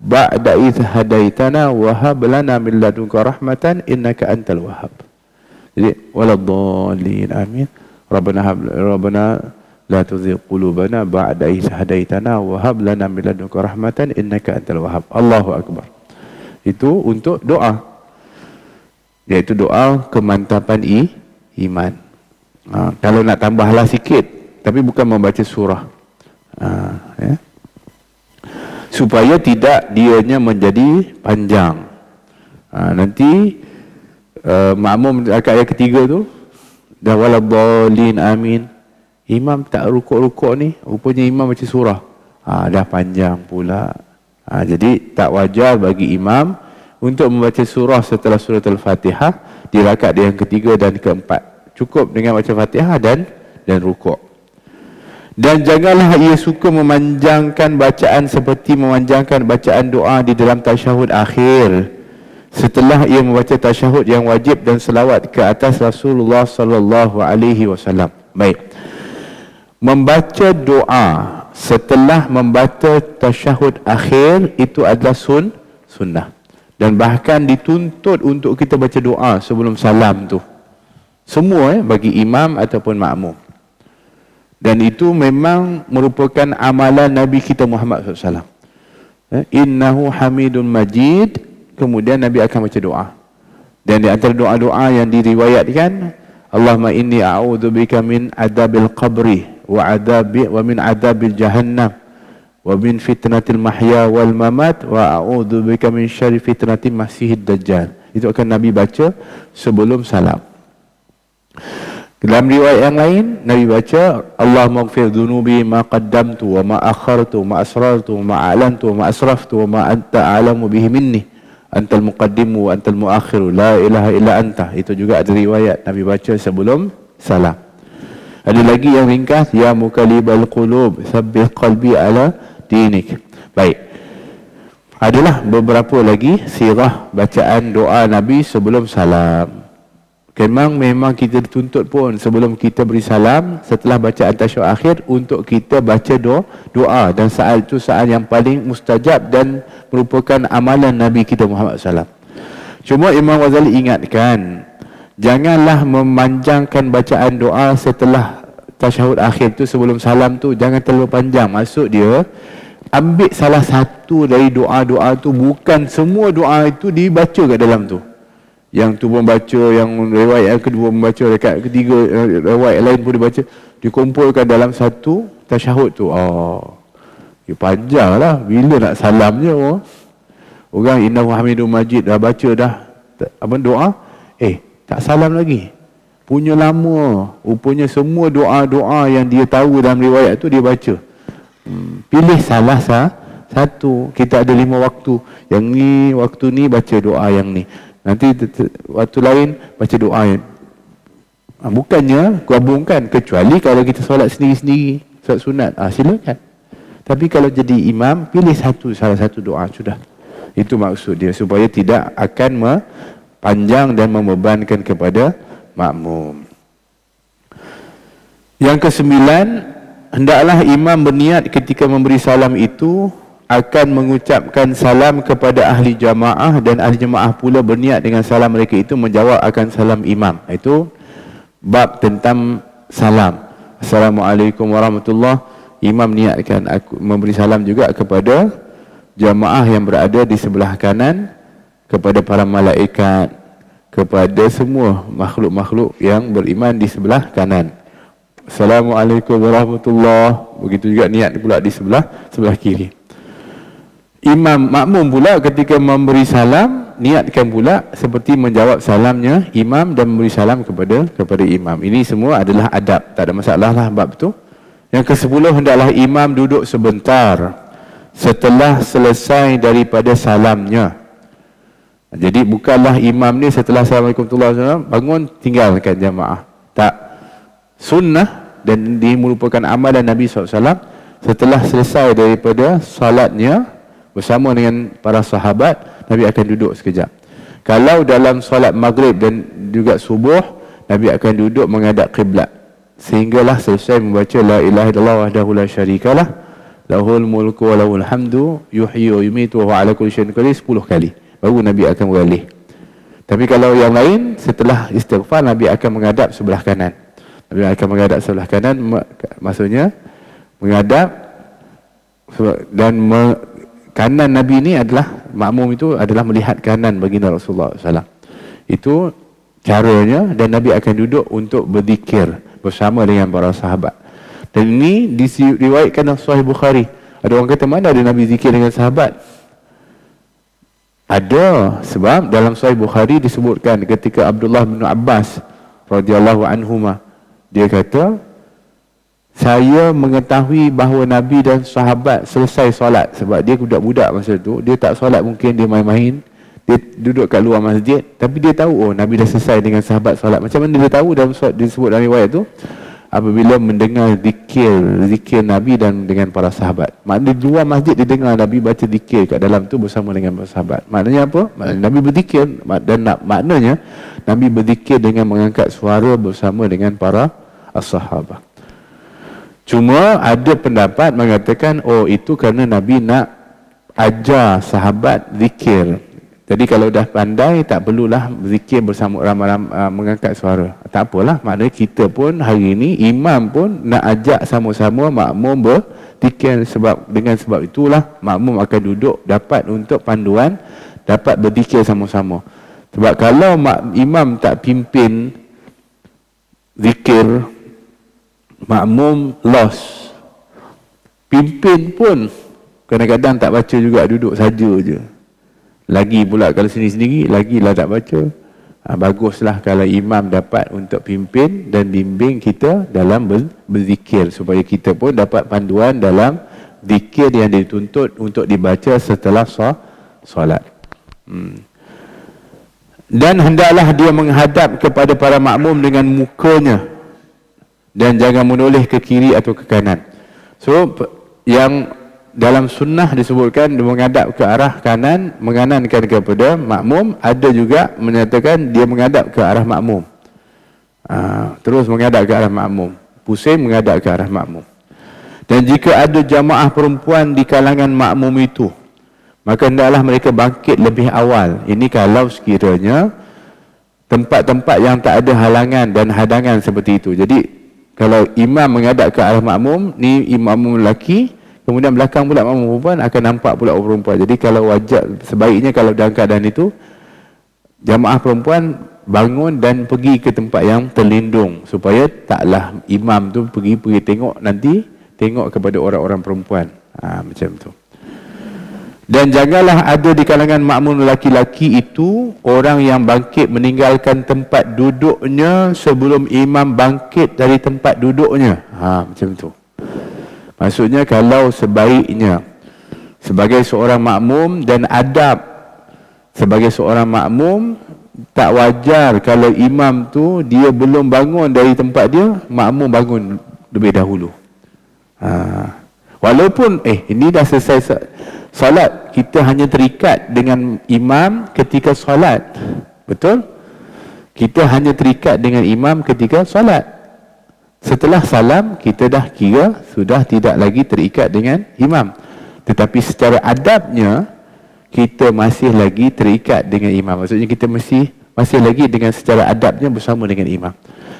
ba'da idh hadaitana wa hab lana min ladunka rahmatan innaka antal wahhab. Jadi waladdallin amin. Rabbana la tuzigh qulubana ba'da idh hadaitana wa hab lana min ladunka rahmatan innaka antal wahhab. Allahu akbar. Itu untuk doa, iaitu doa kemantapan iman. Kalau nak tambahlah sikit, tapi bukan membaca surah, ya, supaya tidak dianya menjadi panjang. Nanti makmum dekat ayat ketiga tu dah waladdallin amin, imam tak rukuk-rukuk ni, rupanya imam baca surah, dah panjang pula. Jadi tak wajar bagi imam untuk membaca surah setelah surah Al-Fatihah di rakaat yang ketiga dan keempat. Cukup dengan baca Fatihah dan rukuk. Dan janganlah ia suka memanjangkan bacaan seperti memanjangkan bacaan doa di dalam tasyahud akhir setelah ia membaca tasyahud yang wajib dan selawat ke atas Rasulullah sallallahu alaihi wasallam. Baik. Membaca doa setelah membaca tasyahud akhir itu adalah sunnah. Dan bahkan dituntut untuk kita baca doa sebelum salam tu. Semua bagi imam ataupun makmum. Dan itu memang merupakan amalan Nabi kita Muhammad SAW. Innahu hamidun majid. Kemudian Nabi akan baca doa. Dan di antara doa-doa yang diriwayatkan, Allahumma inni a'udzubika min adabil qabri wa min adabil jahannam wa min fitnatil mahya wal mamat wa a'udzubika min syarri fitnatil masihid dajjal. Itu akan Nabi baca sebelum salam. Dalam riwayat yang lain, Nabi baca Allahumma ighfir dhunubi ma qaddamtu wa ma akhartu ma asrartu wa ma a'lantu wa ma asraftu wa ma anta a'lamu bihi minni antal muqaddimu wa antal muakhiru la ilaha illa anta. Itu juga ada riwayat Nabi baca sebelum salam. Ada lagi yang ringkas, ya muqallibal qulub tsabbih qalbi ala dinik. Baik. Adalah beberapa lagi sirah bacaan doa Nabi sebelum salam. Memang kita dituntut pun sebelum kita beri salam, setelah bacaan tasyahud akhir, untuk kita baca doa. Dan saat itu saat yang paling mustajab dan merupakan amalan Nabi kita Muhammad SAW. Cuma Imam Ghazali ingatkan, janganlah memanjangkan bacaan doa setelah tasyahud akhir tu, sebelum salam tu, jangan terlalu panjang. Maksud dia, ambil salah satu dari doa-doa tu, bukan semua doa itu dibaca kat dalam tu. Yang tu pun baca, yang riwayat yang kedua membaca, dekat ketiga riwayat lain pun dibaca, dikumpulkan dalam satu tasyahud tu. Ya panjang lah, bila nak salam je orang innahu hamidun majid dah baca dah apa doa, tak salam lagi, punya lama. Rupanya semua doa-doa yang dia tahu dalam riwayat tu dia baca. Pilih salah satu. Kita ada 5 waktu, yang ni waktu ni baca doa yang ni, nanti waktu lain baca doa yang bukannya gabungkan, kecuali kalau kita solat sendiri-sendiri, solat sunat, silakan. Tapi kalau jadi imam, pilih salah satu doa sudah. Itu maksud dia, supaya tidak akan panjang dan membebankan kepada makmum. Yang kesembilan, hendaklah imam berniat ketika memberi salam itu akan mengucapkan salam kepada ahli jamaah, dan ahli jamaah pula berniat dengan salam mereka itu menjawab akan salam imam. Itu bab tentang salam. Assalamualaikum warahmatullahi. Imam niatkan memberi salam juga kepada jamaah yang berada di sebelah kanan, kepada para malaikat, kepada semua makhluk-makhluk yang beriman di sebelah kanan. Assalamualaikum warahmatullahi. Begitu juga niat pula di sebelah kiri. Imam makmum pula ketika memberi salam, niatkan pula seperti menjawab salamnya imam dan memberi salam kepada imam. Ini semua adalah adab, tak ada masalah lah bab tu. Yang ke-10, hendaklah imam duduk sebentar setelah selesai daripada salamnya. Jadi bukanlah imam ni setelah Assalamualaikum warahmatullahi wabarakatuh bangun tinggalkan jamaah. Tak. Sunnah dan ini merupakan amalan Nabi SAW. Setelah selesai daripada salatnya bersama dengan para sahabat, Nabi akan duduk sekejap. Kalau dalam solat maghrib dan juga subuh, Nabi akan duduk menghadap kiblat sehinggalah selesai membaca la ilaha illallah wahdahu la syarikalah lahul mulku wa lahul hamdu yuhyi wa yumitu wa huwa ala kulli syai'in qadir 10 kali, baru Nabi akan beralih. Tapi kalau yang lain, setelah istighfar Nabi akan menghadap sebelah kanan. Nabi akan menghadap sebelah kanan, maksudnya menghadap, dan kanan Nabi ini adalah, makmum itu adalah melihat kanan baginda Rasulullah SAW. Itu caranya, dan Nabi akan duduk untuk berzikir bersama dengan para sahabat. Dan ini diriwayatkan dalam Sahih Bukhari. Ada orang kata, mana ada Nabi zikir dengan sahabat? Ada, sebab dalam Sahih Bukhari disebutkan ketika Abdullah bin Abbas radhiyallahu anhuma, dia kata, saya mengetahui bahawa Nabi dan sahabat selesai solat. Sebab dia budak-budak masa tu, dia tak solat, mungkin dia main-main, dia duduk kat luar masjid, tapi dia tahu, oh Nabi dah selesai dengan sahabat solat. Macam mana dia tahu? Dalam disebut dalam riwayat tu, apabila mendengar zikir Nabi dan dengan para sahabat. Maknanya di luar masjid dia dengar Nabi baca zikir, kat dalam tu bersama dengan para sahabat. Maknanya apa? Maknanya Nabi berzikir, dan maknanya Nabi berzikir dengan mengangkat suara bersama dengan para sahabat. Cuma ada pendapat mengatakan, oh itu kerana Nabi nak ajar sahabat zikir. Jadi kalau dah pandai, tak perlulah zikir bersama ramai-ramai, mengangkat suara. Tak apalah, maknanya kita pun hari ini, imam pun nak ajak sama-sama makmum berzikir. Dengan sebab itulah makmum akan duduk dapat untuk panduan, dapat berzikir sama-sama. Sebab kalau imam tak pimpin zikir, makmum lost. Pimpin pun kadang-kadang tak baca juga, duduk saja je. Lagi pula kalau sendiri-sendiri, lagilah tak baca. Baguslah kalau imam dapat untuk pimpin dan bimbing kita dalam berzikir, supaya kita pun dapat panduan dalam zikir yang dituntut untuk dibaca setelah solat. Dan hendaklah dia menghadap kepada para makmum dengan mukanya, dan jangan menoleh ke kiri atau ke kanan. So, yang dalam sunnah disebutkan dia menghadap ke arah kanan, menganankan kepada makmum. Ada juga menyatakan dia menghadap ke arah makmum, terus menghadap ke arah makmum, pusing menghadap ke arah makmum. Dan jika ada jamaah perempuan di kalangan makmum itu, maka hendaklah mereka bangkit lebih awal. Ini kalau sekiranya tempat-tempat yang tak ada halangan dan hadangan seperti itu. Jadi kalau imam menghadap ke arah makmum, ni imam lelaki, kemudian belakang pula makmum perempuan, akan nampak pula orang perempuan. Jadi kalau wajar, sebaiknya kalau dalam keadaan itu, jamaah perempuan bangun dan pergi ke tempat yang terlindung, supaya taklah imam tu pergi tengok, nanti tengok kepada orang-orang perempuan. Macam tu. Dan janganlah ada di kalangan makmum lelaki-lelaki itu orang yang bangkit meninggalkan tempat duduknya sebelum imam bangkit dari tempat duduknya. Macam tu. Maksudnya kalau sebaiknya sebagai seorang makmum dan adab sebagai seorang makmum, tak wajar kalau imam tu dia belum bangun dari tempat dia, makmum bangun lebih dahulu. Walaupun ini dah selesai solat, kita hanya terikat dengan imam ketika solat. Betul? Kita hanya terikat dengan imam ketika solat. Setelah salam, kita dah kira sudah tidak lagi terikat dengan imam. Tetapi secara adabnya, kita masih lagi terikat dengan imam. Maksudnya kita masih lagi dengan secara adabnya bersama dengan imam.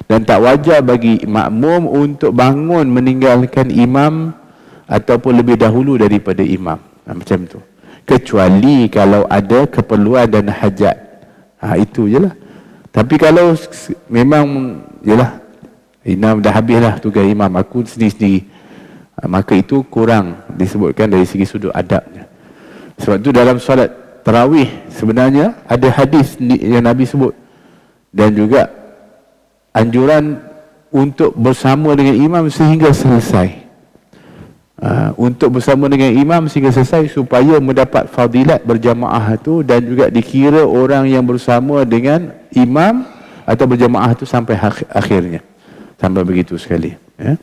Dan tak wajar bagi makmum untuk bangun meninggalkan imam ataupun lebih dahulu daripada imam. Macam tu. Kecuali kalau ada keperluan dan hajat. Itu je lah. Tapi kalau memang, yelah, dah habislah tugas imam, aku sendiri-sendiri, maka itu kurang disebutkan dari segi sudut adabnya. Sebab itu dalam solat tarawih sebenarnya ada hadis yang Nabi sebut, dan juga anjuran untuk bersama dengan imam sehingga selesai. Untuk bersama dengan imam sehingga selesai, supaya mendapat fadilat berjamaah itu, dan juga dikira orang yang bersama dengan imam atau berjamaah itu sampai akhirnya. Sampai begitu sekali, ya.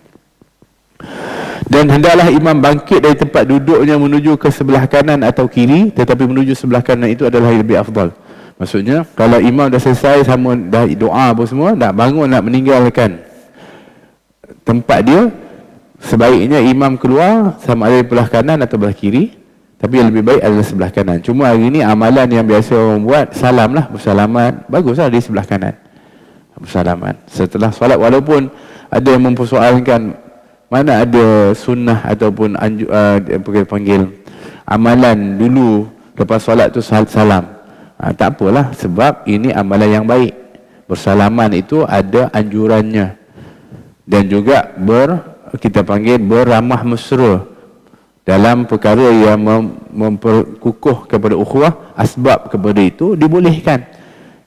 Dan hendaklah imam bangkit dari tempat duduknya menuju ke sebelah kanan atau kiri, tetapi menuju sebelah kanan itu adalah lebih afdal. Maksudnya kalau imam dah selesai, sama dah doa apa semua, nak bangun, nak meninggalkan tempat dia, sebaiknya imam keluar sama ada di belah kanan atau belah kiri, tapi yang lebih baik adalah sebelah kanan. Cuma hari ini amalan yang biasa orang buat, salam lah, bersalaman, baguslah di sebelah kanan, bersalaman setelah solat. Walaupun ada yang mempersoalkan mana ada sunnah ataupun panggil amalan dulu lepas solat tu salam. Tak apalah, sebab ini amalan yang baik. Bersalaman itu ada anjurannya, dan juga kita panggil beramah mesra dalam perkara yang memperkukuh kepada ukhuwah. Asbab kepada itu dibolehkan.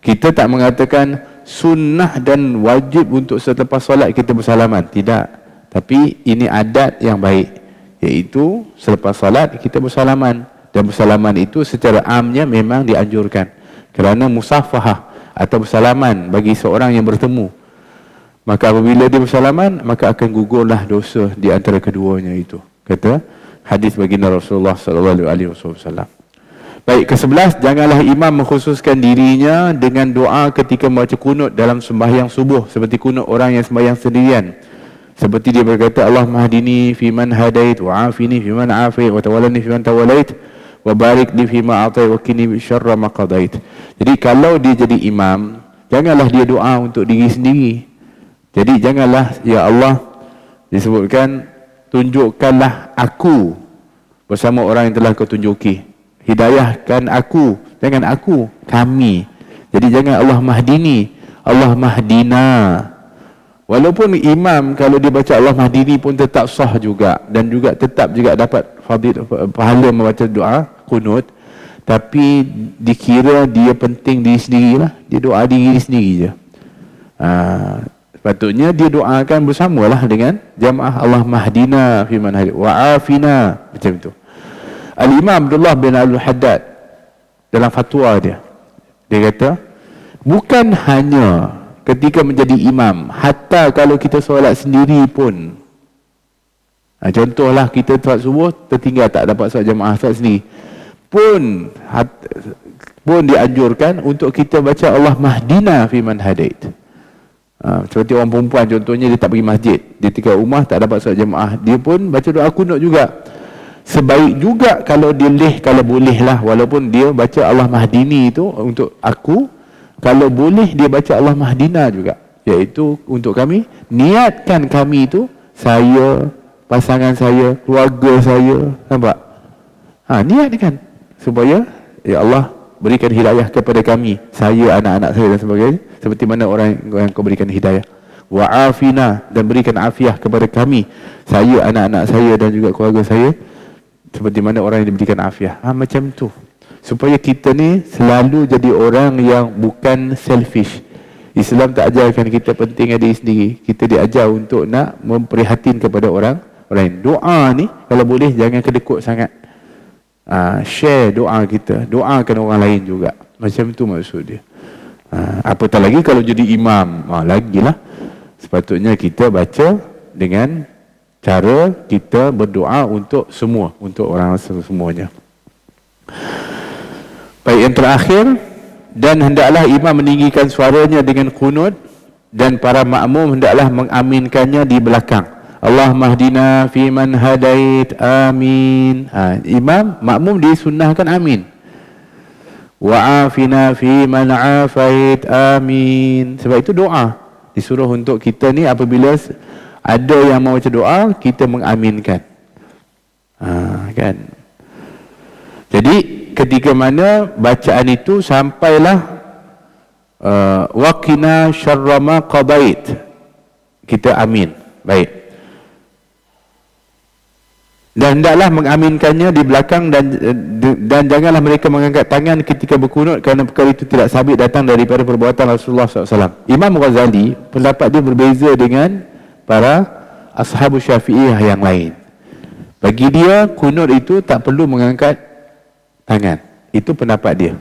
Kita tak mengatakan sunnah dan wajib untuk selepas solat kita bersalaman, tidak. Tapi ini adat yang baik, iaitu selepas solat kita bersalaman. Dan bersalaman itu secara amnya memang dianjurkan, kerana musafahah atau bersalaman bagi seorang yang bertemu, maka apabila dia bersalaman, maka akan gugurlah dosa di antara keduanya itu, kata hadis baginda Rasulullah sallallahu alaihi wasallam. Baik, ke-11, janganlah imam mengkhususkan dirinya dengan doa ketika membaca kunut dalam sembahyang subuh, seperti kunut orang yang sembahyang sendirian. Seperti dia berkata, Allahumma hadini fi man hadait, wa afini fi man afait, wa tawallani fi man tawallait, wa barik li fi ma atai, wa qini syarra ma qadait. Jadi kalau dia jadi imam, janganlah dia doa untuk diri sendiri. Jadi janganlah, ya Allah, disebutkan, tunjukkanlah aku bersama orang yang telah kau tunjuki. Hidayahkan aku, jangan aku, kami. Jadi jangan Allah mahdini, Allah mahdina. Walaupun imam kalau dia baca Allah mahdini pun tetap sah juga, dan juga tetap juga dapat pahala membaca doa kunut. Tapi dikira dia penting diri sendirilah, dia doa diri sendiri je. Sepatutnya dia doakan bersamalah dengan jamaah. Allah mahdina fi man hadait wa afina, macam itu. Al-Imam Abdullah bin Al-Haddad dalam fatwa dia kata, bukan hanya ketika menjadi imam, hatta kalau kita solat sendiri pun. Contohlah kita solat subuh tertinggal, tak dapat solat jamaah, solat sendiri pun dianjurkan untuk kita baca Allah mahdina fi man hadait. Seperti orang perempuan contohnya, dia tak pergi masjid, dia tinggal rumah, tak dapat solat jamaah, dia pun baca doa kunut juga. Sebaik juga kalau dia kalau boleh lah, walaupun dia baca Allah mahdini itu untuk aku, kalau boleh dia baca Allah mahdina juga, iaitu untuk kami. Niatkan kami itu, saya, pasangan saya, keluarga saya, nampak? Niatkan supaya ya Allah berikan hidayah kepada kami, saya, anak-anak saya dan sebagainya, seperti mana orang yang kau berikan hidayah. Wa afina, dan berikan afiah kepada kami, saya, anak-anak saya dan juga keluarga saya, seperti mana orang yang diberikan afiah. Macam tu, supaya kita ni selalu jadi orang yang bukan selfish. Islam tak ajarkan kita pentingkan diri sendiri, kita diajar untuk nak memprihatin kepada orang lain. Doa ni kalau boleh jangan kedekut sangat. Share doa kita, doakan orang lain juga, macam tu maksud dia. Apatah lagi kalau jadi imam, lagilah sepatutnya kita baca dengan cara kita berdoa untuk semua, untuk orang semuanya. Baik, yang terakhir, dan hendaklah imam meninggikan suaranya dengan kunut, dan para makmum hendaklah mengaminkannya di belakang. Allah mahdina fi man hadait, amin. Imam, makmum disunnahkan amin. Wa afina fi man afait, amin. Sebab itu doa disuruh untuk kita ni, apabila ada yang mau baca doa, kita mengaminkan. Kan? Jadi ketika mana bacaan itu sampailah waqina syarra ma qadait, kita amin. Baik. Dan hendaklah mengaminkannya di belakang, dan janganlah mereka mengangkat tangan ketika berkunut, kerana perkara itu tidak sabit datang daripada perbuatan Rasulullah SAW. Imam Ghazali, pendapat dia berbeza dengan para ashabu Syafi'iyah yang lain. Bagi dia, kunut itu tak perlu mengangkat tangan. Itu pendapat dia.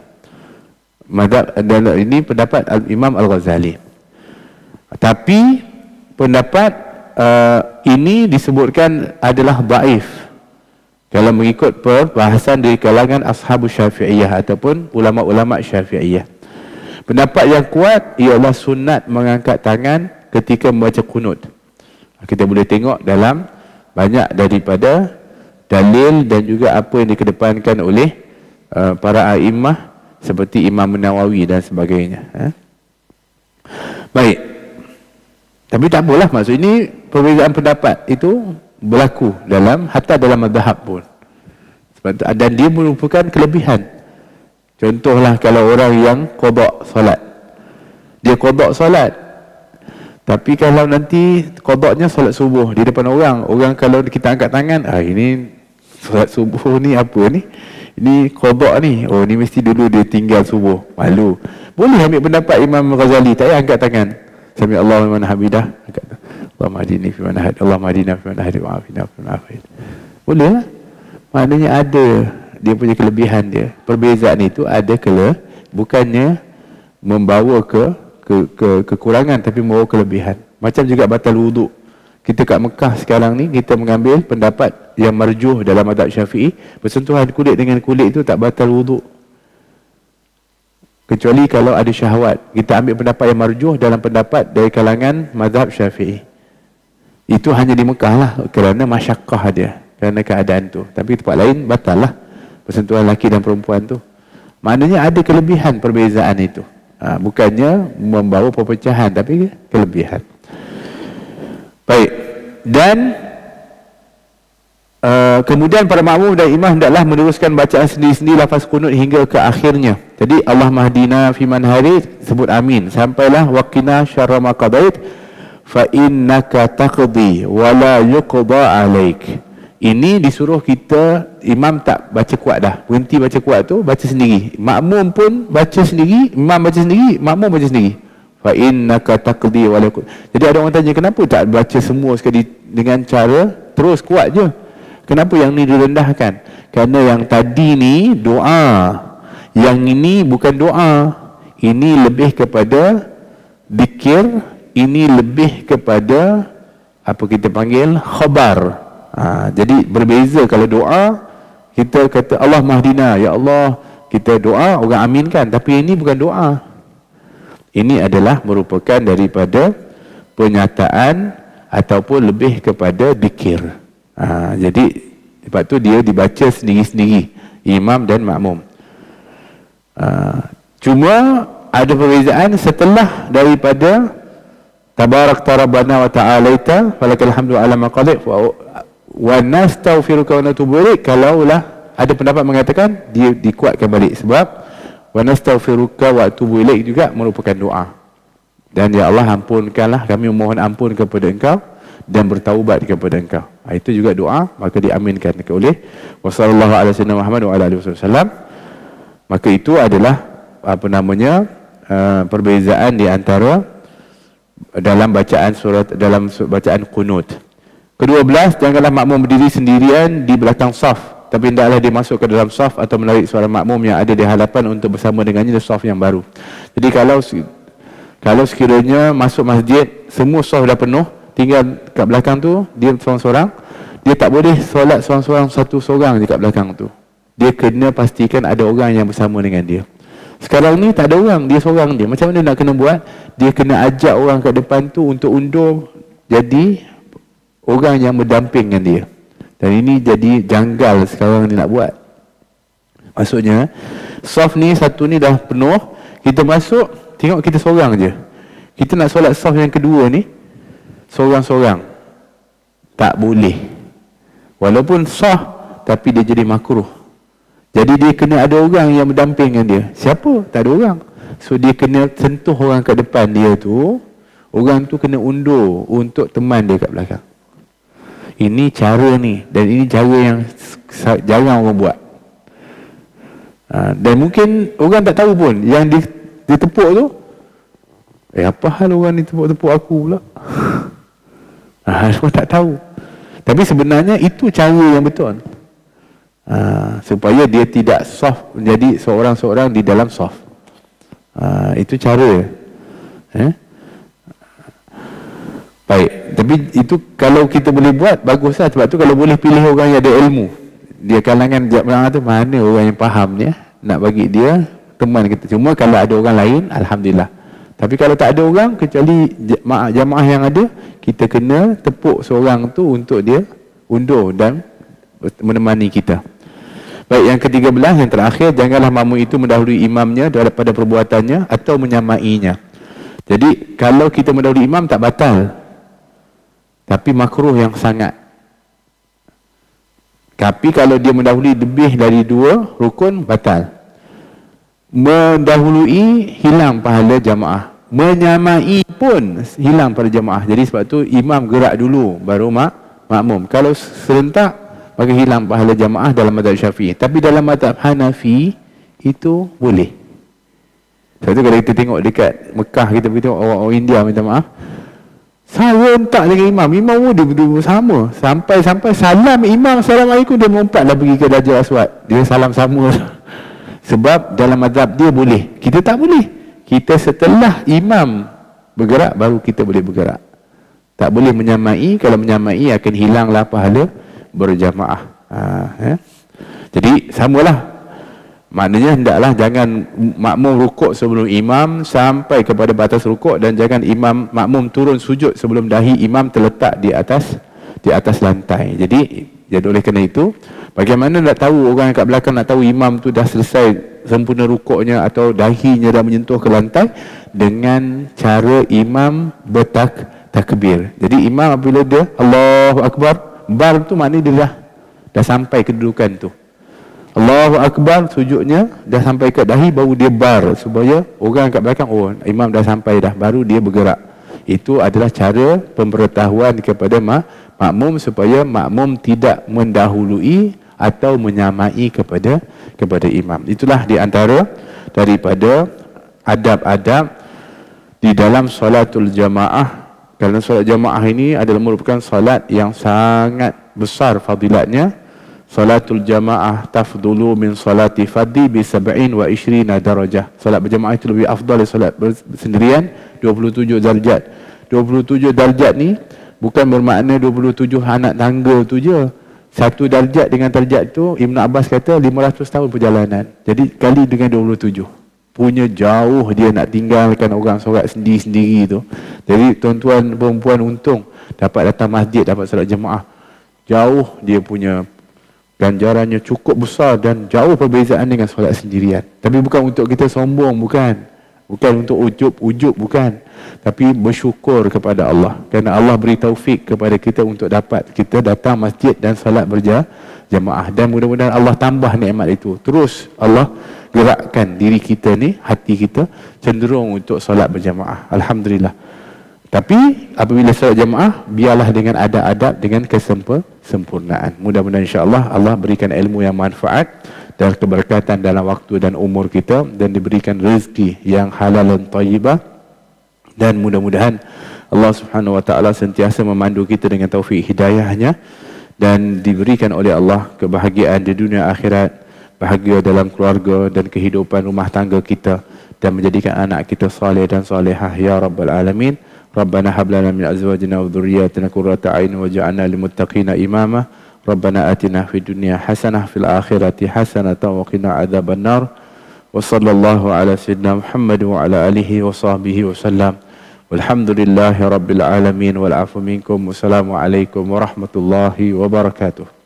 Ini pendapat Imam Al-Ghazali. Tapi pendapat ini disebutkan adalah dhaif kalau mengikut perbahasan dari kalangan ashabu Syafi'iyah ataupun ulama-ulama Syafi'iyah. Pendapat yang kuat ialah sunat mengangkat tangan ketika membaca kunut. Kita boleh tengok dalam banyak daripada dalil dan juga apa yang dikedepankan oleh para a'immah seperti Imam Nawawi dan sebagainya. Baik. Tapi tak apalah, maksud ini perbezaan pendapat itu berlaku hatta dalam mazhab pun. Sebab tu, dan dia merupakan kelebihan. Contohlah kalau orang yang qada solat. Dia qada solat. Tapi kalau nanti qadanya solat subuh di depan orang kalau kita angkat tangan, ini solat subuh ni apa ni? Ini qada ni. Oh, ni mesti dulu dia tinggal subuh. Malu. Boleh ambil pendapat Imam Ghazali, tak payah angkat tangan. Sami Allahu liman hamidah. Allahumma hadini fi man hadayt, Allahumma hadina fi man hadayt wa afina fi man afait. Boleh lah. Maknanya ada dia punya kelebihan dia. Perbezaan itu ada bukannya membawa kekurangan, tapi membawa kelebihan. Macam juga batal wuduk. Kita kat Mekah sekarang ni, kita mengambil pendapat yang marjuh dalam mazhab Syafi'i, bersentuhan kulit dengan kulit itu tak batal wuduk. Kecuali kalau ada syahwat. Kita ambil pendapat yang marjuh dalam pendapat dari kalangan mazhab Syafi'i. Itu hanya di Mekah lah, kerana masyakkah dia, kerana keadaan tu. Tapi tempat lain batal lah persentuhan lelaki dan perempuan tu. Maknanya ada kelebihan perbezaan itu. Bukannya membawa perpecahan, tapi kelebihan. Baik. Dan kemudian para makmum dan imam hendaklah meneruskan bacaan sendiri-sendiri lafaz kunut hingga ke akhirnya. Jadi Allah mahdina fiman hadait, sebut amin sampailah waqina syarra ma qadait fa innaka taqdi wa la yuqda alaik. Ini disuruh kita, imam tak baca kuat dah, berhenti baca kuat tu, baca sendiri. Makmum pun baca sendiri, imam baca sendiri, makmum baca sendiri. Fa innaka taqdi wa la yuqda. Jadi ada orang tanya, kenapa tak baca semua sekali dengan cara terus kuat je? Kenapa yang ni direndahkan? Kerana yang tadi ni doa, yang ini bukan doa. Ini lebih kepada zikir, ini lebih kepada apa kita panggil khabar. Jadi berbeza. Kalau doa, kita kata Allah mahdina, ya Allah, kita doa, orang aminkan. Tapi ini bukan doa. Ini adalah merupakan daripada penyataan ataupun lebih kepada zikir. Jadi sebab tu dia dibaca sendiri-sendiri, imam dan makmum. Cuma ada perbezaan setelah daripada tabarak rabbana wa ta'alaita falakal hamdu ala ma qadait wa nastaghfiruka wa natubu ilaik. Kalaulah ada pendapat mengatakan dia dikuatkan balik, sebab wa nastaghfiruka wa atubu ilaik juga merupakan doa. Dan ya Allah, ampunkanlah, kami memohon ampun kepada Engkau dan bertaubat kepada Engkau. Itu juga doa, maka diaminkan oleh wassallallahu ala sayyidina Muhammad wa ala alihi wasallam. Maka itu adalah perbezaan di antara dalam bacaan surat, dalam bacaan qunut. Ke-12, janganlah makmum berdiri sendirian di belakang saf, tapi hendaklah dia masuk ke dalam saf atau menarik suara makmum yang ada di hadapan untuk bersama dengannya di saf yang baru. Jadi kalau sekiranya masuk masjid, semua saf dah penuh, tinggal kat belakang tu dia seorang-seorang, dia tak boleh solat seorang-seorang, satu seorang je kat belakang tu. Dia kena pastikan ada orang yang bersama dengan dia. Sekarang ni tak ada orang, dia seorang je. Macam mana nak kena buat? Dia kena ajak orang kat depan tu untuk undur jadi orang yang berdamping dengan dia. Dan ini jadi janggal sekarang ni nak buat. Maksudnya saf ni satu ni dah penuh, kita masuk, tengok kita seorang je. Kita nak solat saf yang kedua ni seorang-seorang, tak boleh. Walaupun sah, tapi dia jadi makruh. Jadi dia kena ada orang yang berdamping dengan dia. Siapa? Tak ada orang. So dia kena sentuh orang kat depan dia tu, orang tu kena undur untuk teman dia kat belakang. Ini cara ni, dan ini cara yang jarang orang buat. Dan mungkin orang tak tahu pun yang dia tepuk tu, apa hal orang ni tepuk-tepuk aku pula? Semua tak tahu. Tapi sebenarnya itu cara yang betul. Supaya dia tidak soft, menjadi seorang-seorang di dalam soft. Itu cara. Baik. Tapi itu kalau kita boleh buat, baguslah. Sebab tu kalau boleh pilih orang yang ada ilmu, dia kalangan tu, mana orang yang faham ni, nak bagi dia teman kita. Cuma kalau ada orang lain, alhamdulillah. Tapi kalau tak ada orang, kecuali jamaah yang ada, kita kena tepuk seorang tu untuk dia undur dan menemani kita. Baik, yang ke-13, yang terakhir, janganlah makmum itu mendahului imamnya daripada perbuatannya atau menyamainya. Jadi kalau kita mendahului imam tak batal, tapi makruh yang sangat. Tapi kalau dia mendahului lebih dari 2 rukun, batal. Mendahului hilang pahala jamaah, menyamai pun hilang pada jamaah. Jadi sebab tu imam gerak dulu baru makmum. Kalau serentak maka hilang pahala jamaah dalam mazhab Syafi'i. Tapi dalam mazhab Hanafi itu boleh. Sebab tu kalau kita tengok dekat Mekah, kita pergi tengok orang India, minta maaf, serentak dengan imam dia berdua sama. Sampai salam imam, Assalamualaikum, dia melompatlah pergi ke Darjah Aswad. Dia salam sama. Sebab dalam mazhab dia boleh. Kita tak boleh. Kita setelah imam bergerak, baru kita boleh bergerak. Tak boleh menyamai. Kalau menyamai akan hilanglah pahala berjamaah. Jadi samalah. Maknanya hendaklah jangan makmum rukuk sebelum imam sampai kepada batas rukuk, dan jangan makmum turun sujud sebelum dahi imam terletak di atas lantai. Jadi oleh kerana itu, bagaimana nak tahu orang yang kat belakang nak tahu imam tu dah selesai sempurna rukuknya atau dahinya dah menyentuh ke lantai? Dengan cara imam bertakbir. Jadi imam apabila dia Allahu Akbar, bar tu maknanya dia dah sampai kedudukan tu. Allahu Akbar, sujudnya dah sampai ke dahi, baru dia bar, supaya orang kat belakang, oh imam dah sampai dah, baru dia bergerak. Itu adalah cara pemberitahuan kepada makmum supaya makmum tidak mendahului atau menyamai kepada imam. Itulah di antara daripada adab-adab di dalam solatul jamaah. Kerana solat jamaah ini adalah merupakan solat yang sangat besar fadilatnya. Salatul jamaah tafdulu min salati fadhi bi 27 darajah. Salat berjamaah itu lebih afdal dari salat bersendirian 27 darjat. 27 darjat ni bukan bermakna 27 anak tangga tu je. Satu darjat dengan darjat tu, Ibn Abbas kata 500 tahun perjalanan. Jadi kali dengan 27. Punya jauh dia nak tinggalkan orang solat sendiri-sendiri tu. Jadi tuan-tuan perempuan untung dapat datang masjid, dapat salat jemaah. Jauh dia punya ganjarannya cukup besar dan jauh perbezaan dengan solat sendirian. Tapi bukan untuk kita sombong, bukan untuk ujub, bukan. Tapi bersyukur kepada Allah kerana Allah beri taufik kepada kita untuk dapat kita datang masjid dan solat berjamaah. Dan mudah-mudahan Allah tambah nikmat itu. Terus Allah gerakkan diri kita ni, hati kita cenderung untuk solat berjamaah. Alhamdulillah. Tapi apabila solat jamaah, biarlah dengan adab-adab, dengan kesempurnaan. Mudah-mudahan insya-Allah Allah berikan ilmu yang manfaat dan keberkatan dalam waktu dan umur kita, dan diberikan rezeki yang halal dan thayyibah, dan mudah-mudahan Allah Subhanahu wa taala sentiasa memandu kita dengan taufik hidayahnya, dan diberikan oleh Allah kebahagiaan di dunia akhirat, bahagia dalam keluarga dan kehidupan rumah tangga kita, dan menjadikan anak kita saleh dan salehah ya rabbal alamin. Rabbana hab lana min azwajina wa dhurriyyatina qurrata a'yun waj'alna lil muttaqina imama. Rabbana atina fid dunya hasanah fil akhirati hasanah wa qina adzabannar. Wa sallallahu ala sayyidina Muhammad wa ala alihi wa sahbihi wa sallam. Walhamdulillahi rabbil alamin wal afu minkum. Wassalamu alaikum warahmatullahi wabarakatuh.